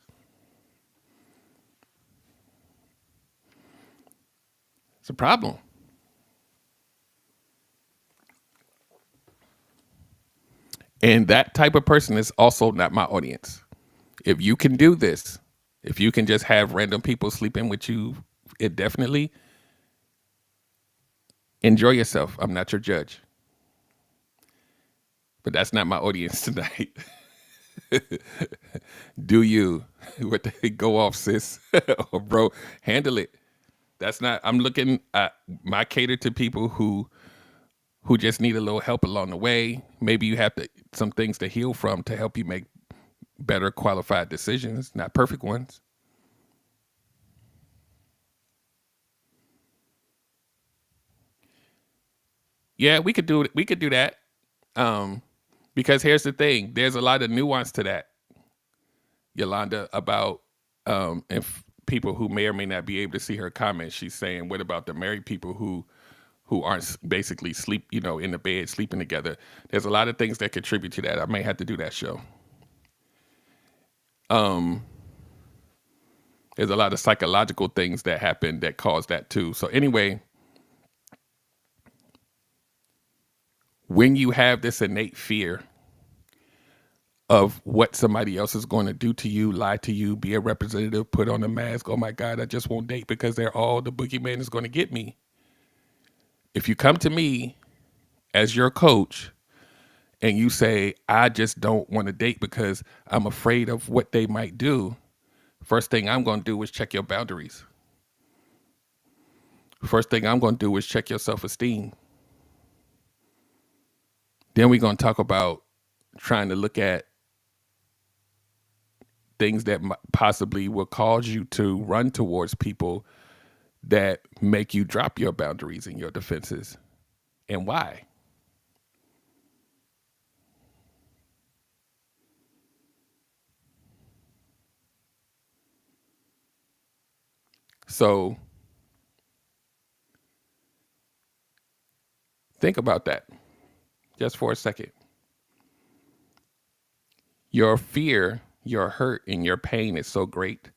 It's a problem. And that type of person is also not my audience. If you can do this, if you can just have random people sleeping with you indefinitely, enjoy yourself. I'm not your judge. But that's not my audience tonight. Do you? What the go off, sis? Or bro, handle it. That's not, I'm looking at my cater to people who just need a little help along the way. Maybe you have some things to heal from to help you make better qualified decisions, not perfect ones. Yeah, we could do it. We could do that. Because here's the thing. There's a lot of nuance to that, Yolanda, about if people who may or may not be able to see her comments. She's saying, what about the married people who aren't basically in the bed sleeping together? There's a lot of things that contribute to that. I may have to do that show. There's a lot of psychological things that happen that cause that too. So anyway, when you have this innate fear of what somebody else is going to do to you, lie to you, be a representative, put on a mask, oh my God, I just won't date because the boogeyman is going to get me. If you come to me as your coach and you say, I just don't want to date because I'm afraid of what they might do, first thing I'm going to do is check your boundaries. First thing I'm going to do is check your self-esteem. Then we're going to talk about trying to look at things that possibly will cause you to run towards people that make you drop your boundaries and your defenses, and why. So think about that just for a second. Your fear, your hurt, and your pain is so great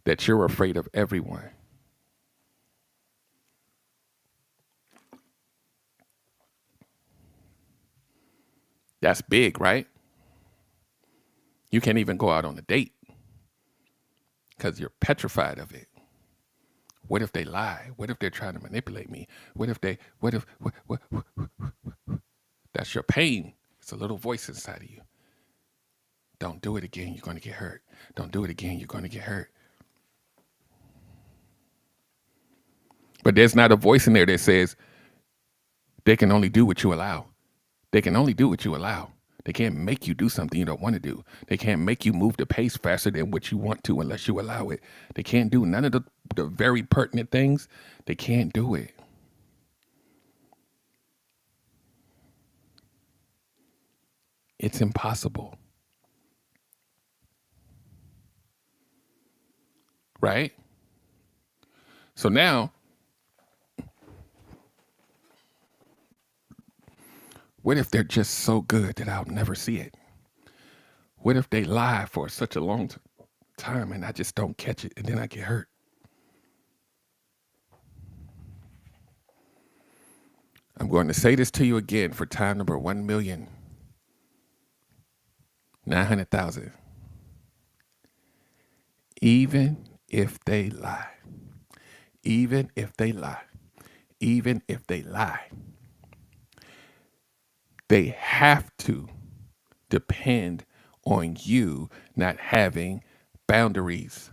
that you're afraid of everyone. That's big, right? You can't even go out on a date because you're petrified of it. What if they lie? What if they're trying to manipulate me? What if that's your pain. It's a little voice inside of you. Don't do it again, you're going to get hurt. Don't do it again, you're going to get hurt. But there's not a voice in there that says they can only do what you allow. They can only do what you allow. They can't make you do something you don't want to do. They can't make you move the pace faster than what you want to unless you allow it. They can't do none of the very pertinent things. They can't do it. It's impossible. Right? So now, what if they're just so good that I'll never see it? What if they lie for such a long time and I just don't catch it and then I get hurt? I'm going to say this to you again for time number 1,900,000. Even if they lie, even if they lie, even if they lie, they have to depend on you not having boundaries.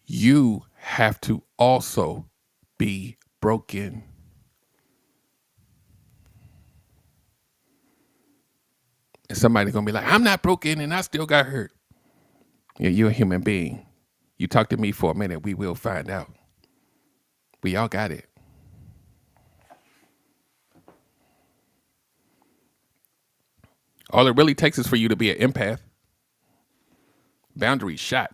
You have to also be broken. And somebody's going to be like, I'm not broken and I still got hurt. Yeah, you're a human being. You talk to me for a minute, we will find out. We all got it. All it really takes is for you to be an empath. Boundaries shot.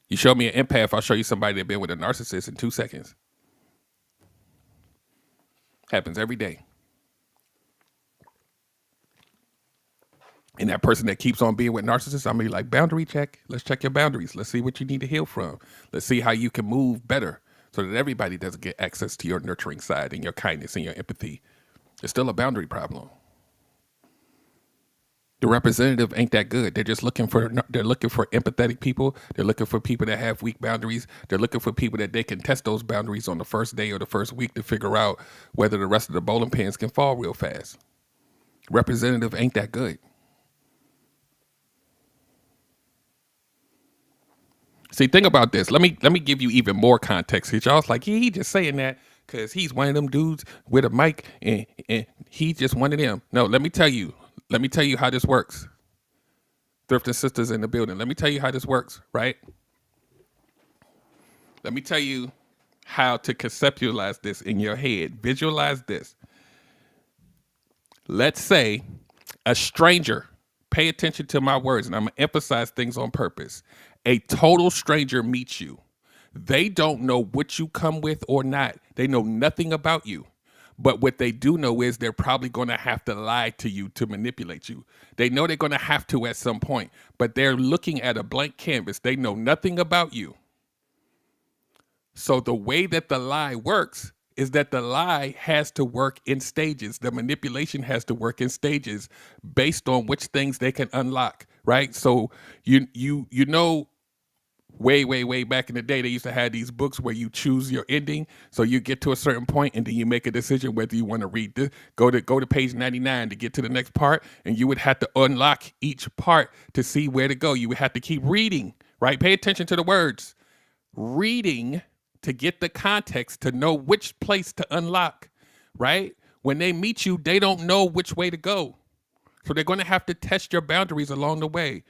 You show me an empath, I'll show you somebody that's been with a narcissist in 2 seconds. Happens every day. And that person that keeps on being with narcissists, I'm be like, boundary check. Let's check your boundaries. Let's see what you need to heal from. Let's see how you can move better so that everybody doesn't get access to your nurturing side and your kindness and your empathy. It's still a boundary problem. The representative ain't that good. They're looking for empathetic people. They're looking for people that have weak boundaries. They're looking for people that they can test those boundaries on the first day or the first week to figure out whether the rest of the bowling pins can fall real fast. Representative ain't that good. See, think about this. Let me give you even more context. Y'all's like, he just saying that because he's one of them dudes with a mic and he's just one of them. No, let me tell you how this works. Thrifting sisters in the building. Let me tell you how this works, right? Let me tell you how to conceptualize this in your head. Visualize this. Let's say a stranger, pay attention to my words, and I'm going to emphasize things on purpose. A total stranger meets you. They don't know what you come with or not. They know nothing about you. But what they do know is they're probably going to have to lie to you to manipulate you. They know they're going to have to at some point, but they're looking at a blank canvas. They know nothing about you. So the way that the lie works is that the lie has to work in stages. The manipulation has to work in stages based on which things they can unlock, right? So you know Way back in the day, they used to have these books where you choose your ending. So you get to a certain point and then you make a decision whether you want to read this. Go to page 99 to get to the next part, and you would have to unlock each part to see where to go. You would have to keep reading, right? Pay attention to the words. Reading to get the context to know which place to unlock, right? When they meet you, they don't know which way to go. So they're going to have to test your boundaries along the way.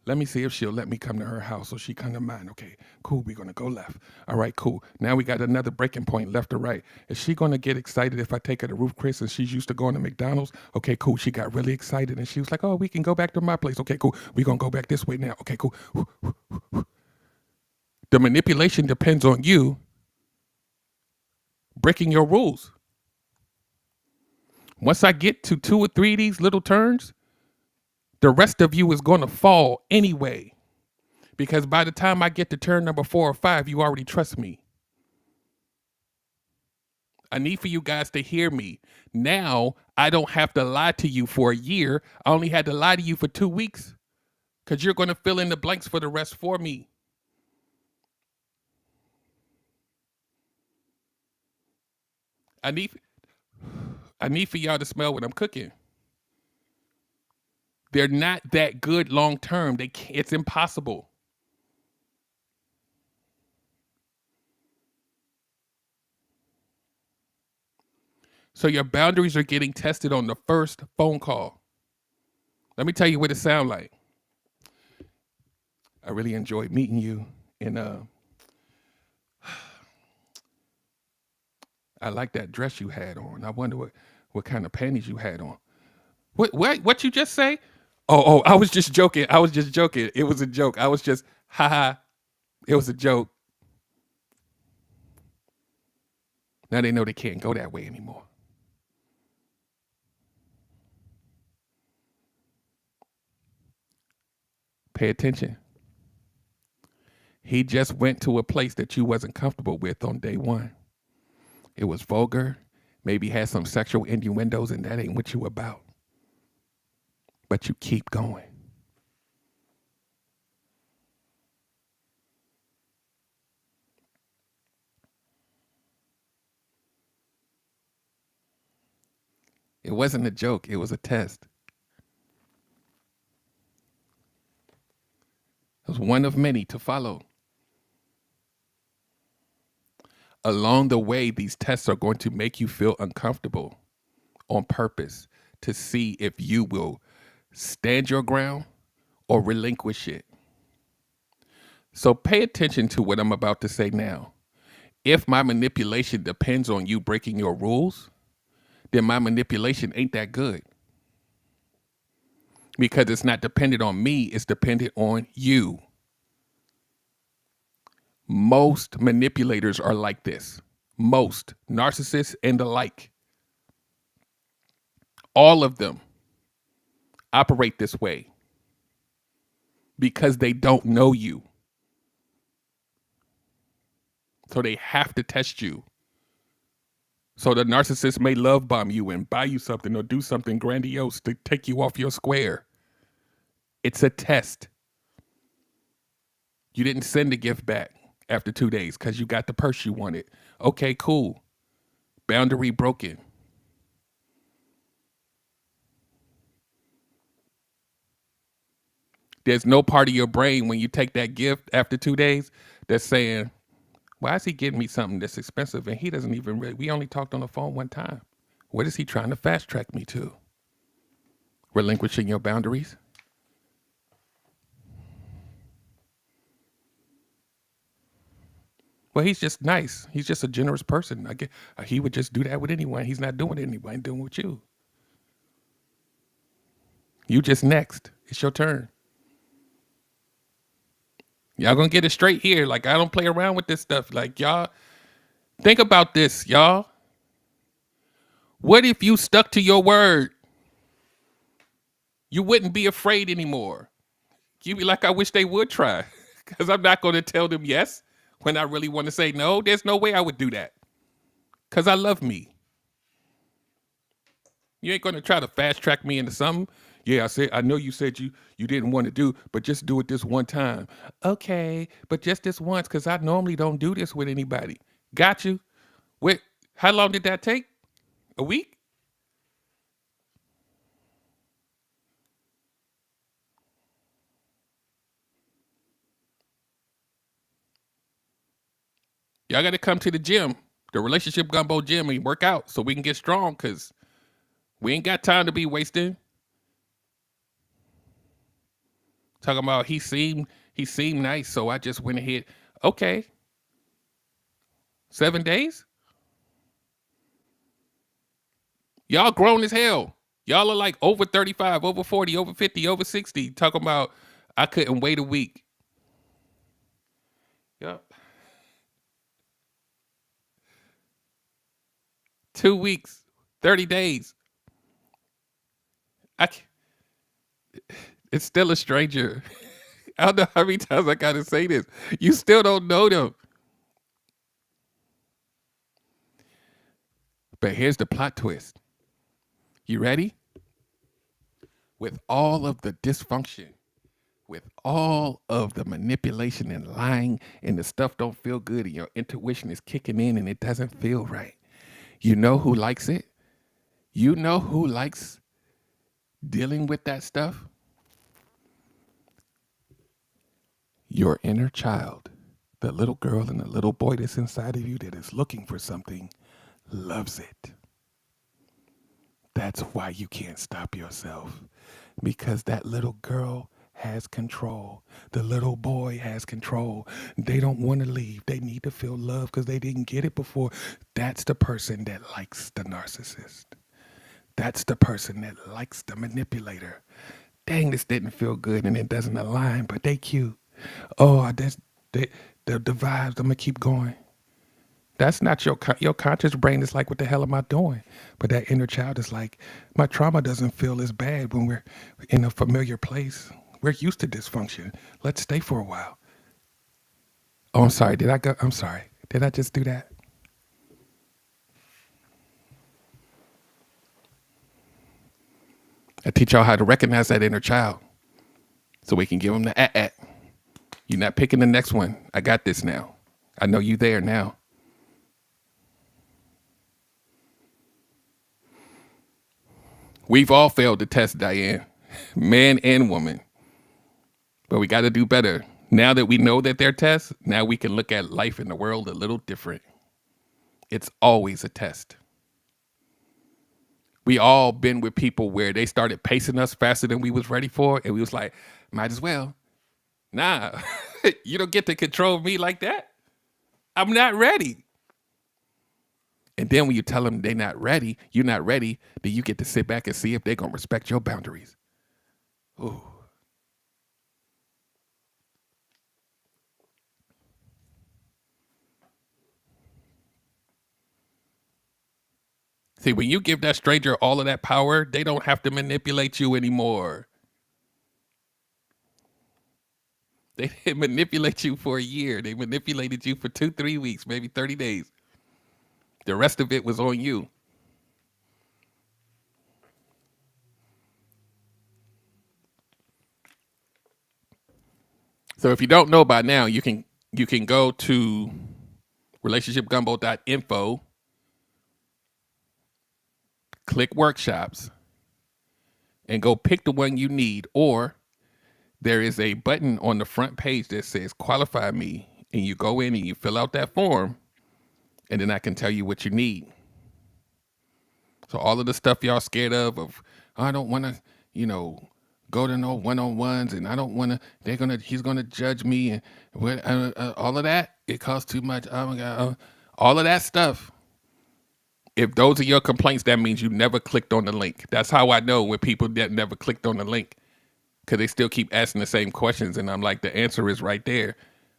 Let me see if she'll let me come to her house or she come to mine. Okay, cool. We're going to go left. All right, cool. Now we got another breaking point, left or right. Is she going to get excited if I take her to Ruth Chris and she's used to going to McDonald's? Okay, cool. She got really excited and she was like, oh, we can go back to my place. Okay, cool. We're going to go back this way now. Okay, cool. The manipulation depends on you breaking your rules. Once I get to 2 or 3 of these little turns, the rest of you is going to fall anyway. Because by the time I get to turn number 4 or 5, you already trust me. I need for you guys to hear me. Now, I don't have to lie to you for a year. I only had to lie to you for 2 weeks. Because you're going to fill in the blanks for the rest for me. I need for y'all to smell what I'm cooking. They're not that good long term. It's impossible. So your boundaries are getting tested on the first phone call. Let me tell you what it sounds like. I really enjoyed meeting you, and I like that dress you had on. I wonder what kind of panties you had on. What you just say? Oh, I was just joking. It was a joke. I was just, haha. It was a joke. Now they know they can't go that way anymore. Pay attention. He just went to a place that you wasn't comfortable with on day 1. It was vulgar, maybe had some sexual innuendos, and that ain't what you about. But you keep going. It wasn't a joke, it was a test. It was one of many to follow. Along the way, these tests are going to make you feel uncomfortable on purpose to see if you will stand your ground or relinquish it. So pay attention to what I'm about to say now. If my manipulation depends on you breaking your rules, then my manipulation ain't that good. Because it's not dependent on me, it's dependent on you. Most manipulators are like this. Most narcissists and the like. All of them operate this way because they don't know you. So they have to test you. So the narcissist may love bomb you and buy you something or do something grandiose to take you off your square. It's a test. You didn't send the gift back after 2 days because you got the purse you wanted. Okay, cool. Boundary broken. There's no part of your brain when you take that gift after 2 days that's saying, why is he getting me something that's expensive and he doesn't even really, we only talked on the phone one time. What is he trying to fast track me to? Relinquishing your boundaries? Well, he's just nice. He's just a generous person. I get, he would just do that with anyone. He's not doing it anyway. He's doing it with you. You just next. It's your turn. Y'all gonna get it straight here. Like, I don't play around with this stuff. Like, y'all, think about this, y'all. What if you stuck to your word? You wouldn't be afraid anymore. You'd be like, I wish they would try. Because I'm not going to tell them yes when I really want to say no. There's no way I would do that. Because I love me. You ain't going to try to fast track me into something. Yeah, I know you said you didn't want to do, but just do it this one time. Okay, but just this once, because I normally don't do this with anybody. Got you. Wait, how long did that take? A week? Y'all got to come to the gym, the relationship gumbo gym, and work out so we can get strong. Cause we ain't got time to be wasting. Talking about he seemed nice, so I just went ahead. Okay, 7 days. Y'all grown as hell. Y'all are like over 35, over 40, over 50, over 60. Talking about I couldn't wait a week. Yep. 2 weeks, 30 days. I c- it's still a stranger. I don't know how many times I gotta say this. You still don't know them. But here's the plot twist. You ready? With all of the dysfunction, with all of the manipulation and lying, and the stuff don't feel good, and your intuition is kicking in and it doesn't feel right. You know who likes it? You know who likes dealing with that stuff? Your inner child. The little girl and the little boy that's inside of you that is looking for something loves it. That's why you can't stop yourself. Because that little girl has control. The little boy has control. They don't want to leave. They need to feel love because they didn't get it before. That's the person that likes the narcissist. That's the person that likes the manipulator. Dang, this didn't feel good and it doesn't align, but they cute. Oh, they, the vibes. I'm gonna keep going. That's not your conscious brain is like, what the hell am I doing? But that inner child is like, my trauma doesn't feel as bad when we're in a familiar place. We're used to dysfunction. Let's stay for a while. Oh, I'm sorry. Did I go? I'm sorry. Did I just do that? I teach y'all how to recognize that inner child so we can give them the at. You're not picking the next one. I got this now. I know you there now. We've all failed the test, Diane, man and woman. But we got to do better. Now that we know that they're tests, now we can look at life in the world a little different. It's always a test. We all been with people where they started pacing us faster than we was ready for, and we was like, might as well. Nah, you don't get to control me like that. I'm not ready. And then when you tell them they're not ready, you're not ready, then you get to sit back and see if they're going to respect your boundaries. Ooh. See, when you give that stranger all of that power, they don't have to manipulate you anymore. They didn't manipulate you for a year. They manipulated you for 2, 3 weeks, maybe 30 days. The rest of it was on you. So if you don't know by now, you can go to relationshipgumbo.info, click workshops, and go pick the one you need. Or there is a button on the front page that says qualify me, and you go in and you fill out that form, and then I can tell you what you need. So all of the stuff y'all scared of I don't want to, go to no one-on-ones, and I don't want to. He's gonna judge me, and all of that. It costs too much. Oh my god, all of that stuff. If those are your complaints, that means you never clicked on the link. That's how I know when people that never clicked on the link, because they still keep asking the same questions, and I'm like, the answer is right there.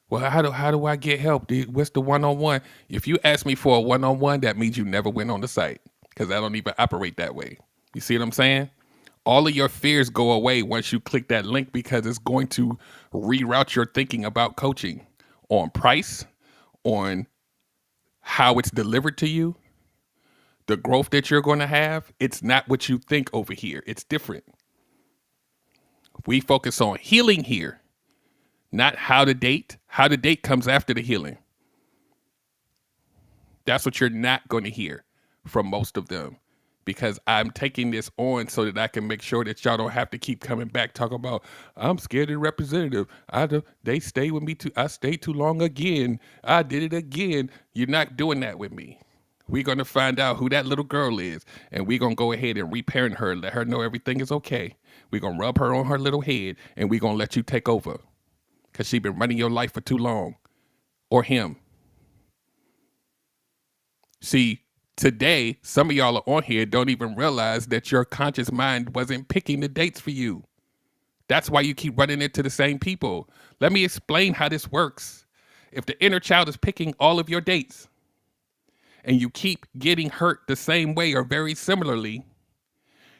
Well, how do I get help? What's the one-on-one? If you ask me for a one-on-one, that means you never went on the site, because I don't even operate that way. You see what I'm saying? All of your fears go away once you click that link, because it's going to reroute your thinking about coaching on price, on how it's delivered to you, the growth that you're going to have. It's not what you think over here. It's different. We focus on healing here, not how to date. How to date comes after the healing. That's what you're not going to hear from most of them, because I'm taking this on so that I can make sure that y'all don't have to keep coming back talking about I'm scared of the representative. They stay with me too. I stayed too long again. I did it again. You're not doing that with me. We're going to find out who that little girl is, and we're going to go ahead and reparent her, let her know everything is okay. We're going to rub her on her little head, and we're going to let you take over because she's been running your life for too long, or him. See, today, some of y'all are on here don't even realize that your conscious mind wasn't picking the dates for you. That's why you keep running into the same people. Let me explain how this works. If the inner child is picking all of your dates and you keep getting hurt the same way or very similarly,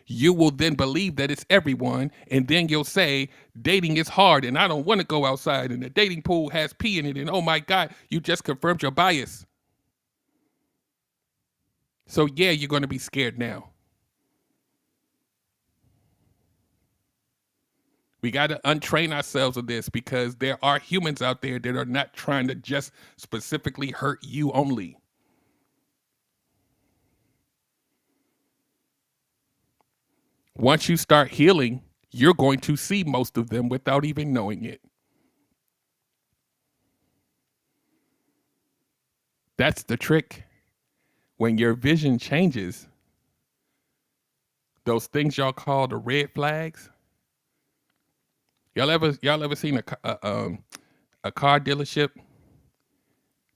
you will then believe that it's everyone, and then you'll say, dating is hard and I don't want to go outside and the dating pool has pee in it, and oh my God, you just confirmed your bias. So yeah, you're going to be scared now. We got to untrain ourselves of this, because there are humans out there that are not trying to just specifically hurt you only. Once you start healing, you're going to see most of them without even knowing it. That's the trick. When your vision changes, those things y'all call the red flags. Y'all ever seen a car dealership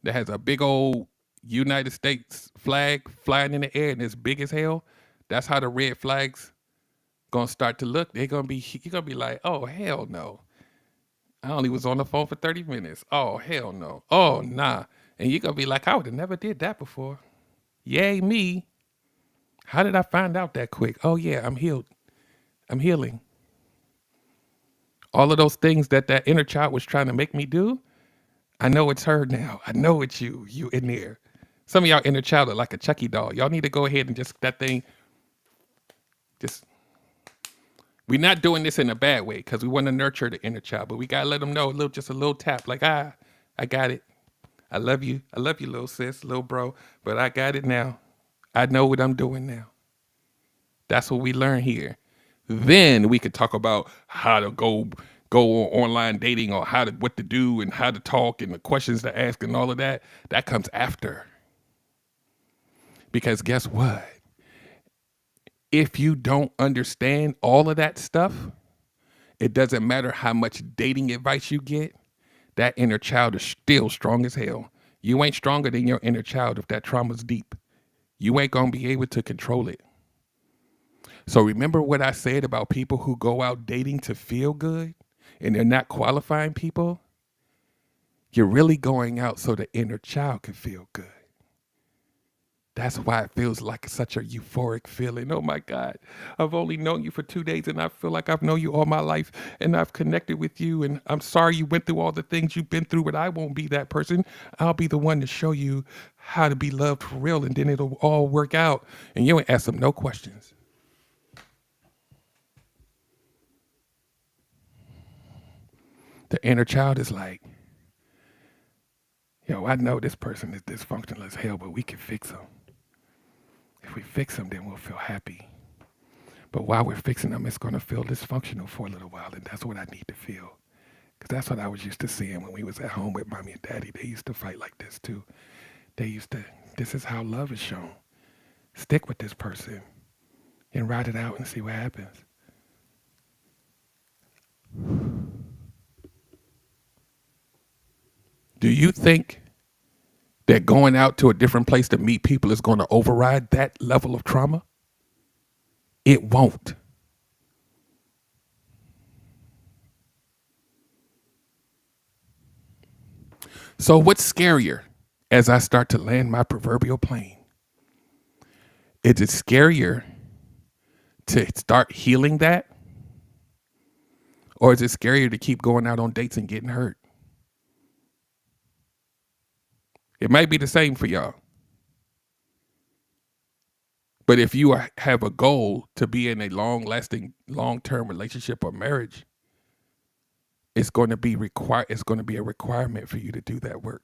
that has a big old United States flag flying in the air and it's big as hell? That's how the red flags gonna start to look. You're gonna be like, oh hell no. I only was on the phone for 30 minutes. Oh hell no. Oh nah. And you're gonna be like, I would have never did that before. Yay me. How did I find out that quick? Oh yeah, I'm healed. I'm healing. All of those things that inner child was trying to make me do, I know it's her now. I know it's you in there. Some of y'all inner child are like a Chucky doll. Y'all need to go ahead and we're not doing this in a bad way, because we want to nurture the inner child, but we got to let them know just a little tap, like, I got it. I love you, little sis, little bro, but I got it now. I know what I'm doing now. That's what we learn here. Then we could talk about how to go on online dating, or what to do and how to talk and the questions to ask and all of that. That comes after. Because guess what? If you don't understand all of that stuff, it doesn't matter how much dating advice you get, that inner child is still strong as hell. You ain't stronger than your inner child if that trauma's deep. You ain't gonna be able to control it. So remember what I said about people who go out dating to feel good and they're not qualifying people? You're really going out so the inner child can feel good. That's why it feels like such a euphoric feeling. Oh my God, I've only known you for 2 days and I feel like I've known you all my life and I've connected with you, and I'm sorry you went through all the things you've been through, but I won't be that person. I'll be the one to show you how to be loved for real, and then it'll all work out. And you ain't ask them no questions. The inner child is like, yo, I know this person is dysfunctional as hell, but we can fix them. If we fix them, then we'll feel happy. But while we're fixing them, it's going to feel dysfunctional for a little while, and that's what I need to feel. Because that's what I was used to seeing when we was at home with mommy and daddy. They used to fight like this too. This is how love is shown. Stick with this person and ride it out and see what happens. Do you think that going out to a different place to meet people is going to override that level of trauma? It won't. So what's scarier as I start to land my proverbial plane? Is it scarier to start healing that? Or is it scarier to keep going out on dates and getting hurt? It might be the same for y'all. But if you have a goal to be in a long-lasting, long-term relationship or marriage, it's going to be it's going to be a requirement for you to do that work.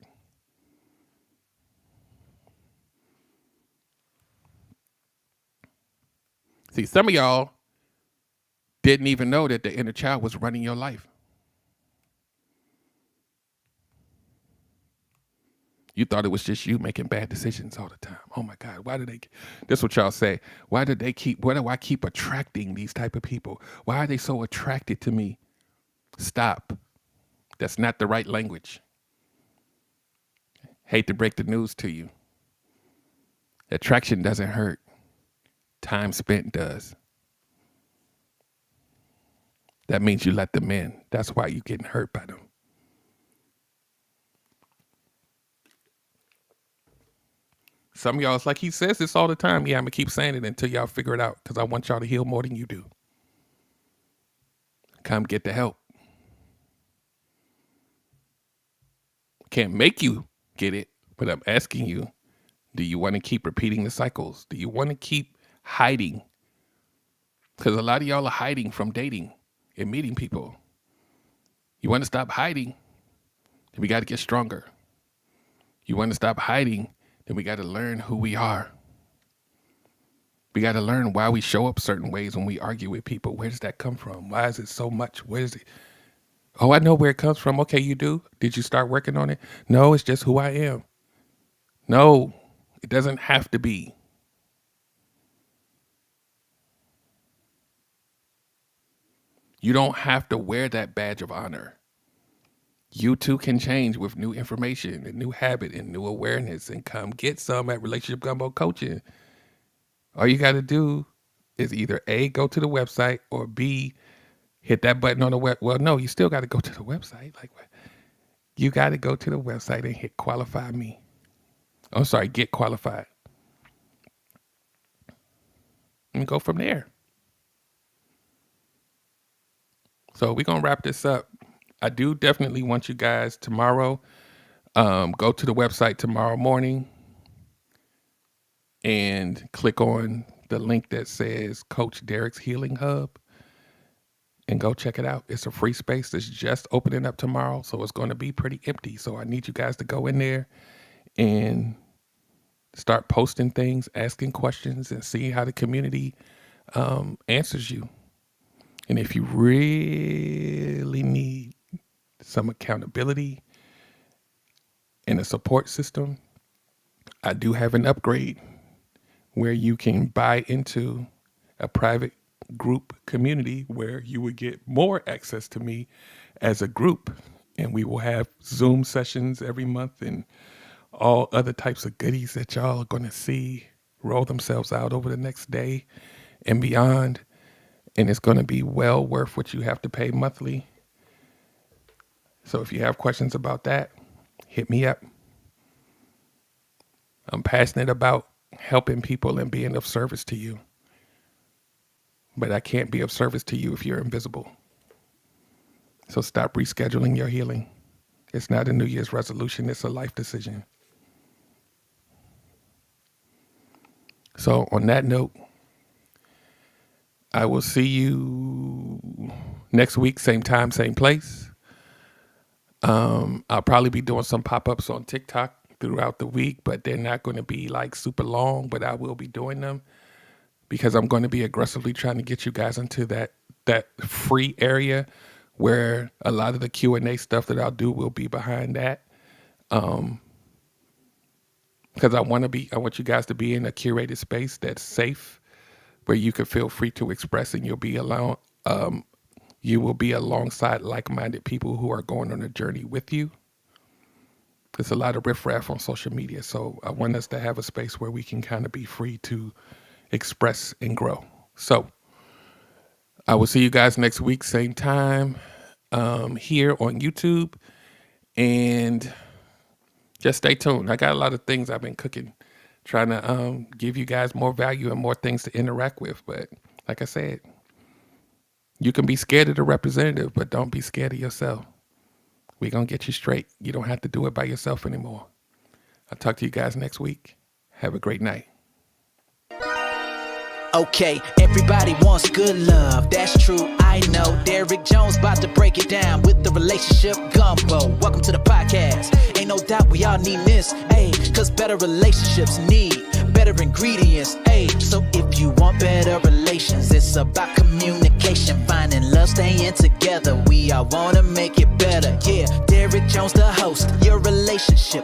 See, some of y'all didn't even know that the inner child was running your life. You thought it was just you making bad decisions all the time. Oh my God, why do they, that's what y'all say. Why do I keep attracting these type of people? Why are they so attracted to me? Stop. That's not the right language. Hate to break the news to you. Attraction doesn't hurt. Time spent does. That means you let them in. That's why you're getting hurt by them. Some of y'all, it's like he says this all the time. Yeah, I'm going to keep saying it until y'all figure it out because I want y'all to heal more than you do. Come get the help. Can't make you get it, but I'm asking you, do you want to keep repeating the cycles? Do you want to keep hiding? Because a lot of y'all are hiding from dating and meeting people. You want to stop hiding, then we got to get stronger. You want to stop hiding, then we got to learn who we are. We got to learn why we show up certain ways when we argue with people. Where does that come from? Why is it so much? Where is it? Oh, I know where it comes from. Okay, you do? Did you start working on it? No, it's just who I am. No, it doesn't have to be. You don't have to wear that badge of honor. You too can change with new information and new habit and new awareness, and come get some at Relationship Gumbo Coaching. All you got to do is either A, go to the website, or B, hit that button on the web. Well, no, you still got to go to the website. Like, you got to go to the website and hit qualify me. I'm sorry, get qualified. And go from there. So we're going to wrap this up. I do definitely want you guys tomorrow, go to the website tomorrow morning and click on the link that says Coach Derek's Healing Hub and go check it out. It's a free space that's just opening up tomorrow, so it's going to be pretty empty. So I need you guys to go in there and start posting things, asking questions, and see how the community answers you. And if you really need some accountability and a support system, I do have an upgrade where you can buy into a private group community where you would get more access to me as a group. And we will have Zoom sessions every month and all other types of goodies that y'all are going to see roll themselves out over the next day and beyond. And it's going to be well worth what you have to pay monthly. So if you have questions about that, hit me up. I'm passionate about helping people and being of service to you. But I can't be of service to you if you're invisible. So stop rescheduling your healing. It's not a New Year's resolution. It's a life decision. So on that note, I will see you next week, same time, same place. I'll probably be doing some pop-ups on TikTok throughout the week, but they're not going to be like super long, but I will be doing them because I'm going to be aggressively trying to get you guys into that free area where a lot of the Q&A stuff that I'll do will be behind that. Because I want you guys to be in a curated space that's safe, where you can feel free to express, and you'll be alone. You will be alongside like-minded people who are going on a journey with you. There's a lot of riffraff on social media, so I want us to have a space where we can kind of be free to express and grow. So I will see you guys next week, same time, here on YouTube, and just stay tuned. I got a lot of things I've been cooking, trying to give you guys more value and more things to interact with. But like I said, you can be scared of the representative, but don't be scared of yourself. We're going to get you straight. You don't have to do it by yourself anymore. I'll talk to you guys next week. Have a great night. Okay, everybody wants good love, that's true. I know. Derrick Jones about to break it down with the relationship gumbo. Welcome to the podcast. Ain't no doubt we all need this, ayy. Cause better relationships need better ingredients, ayy. So if you want better relations, it's about communication, finding love, staying together. We all wanna make it better, yeah. Derrick Jones, the host, your relationship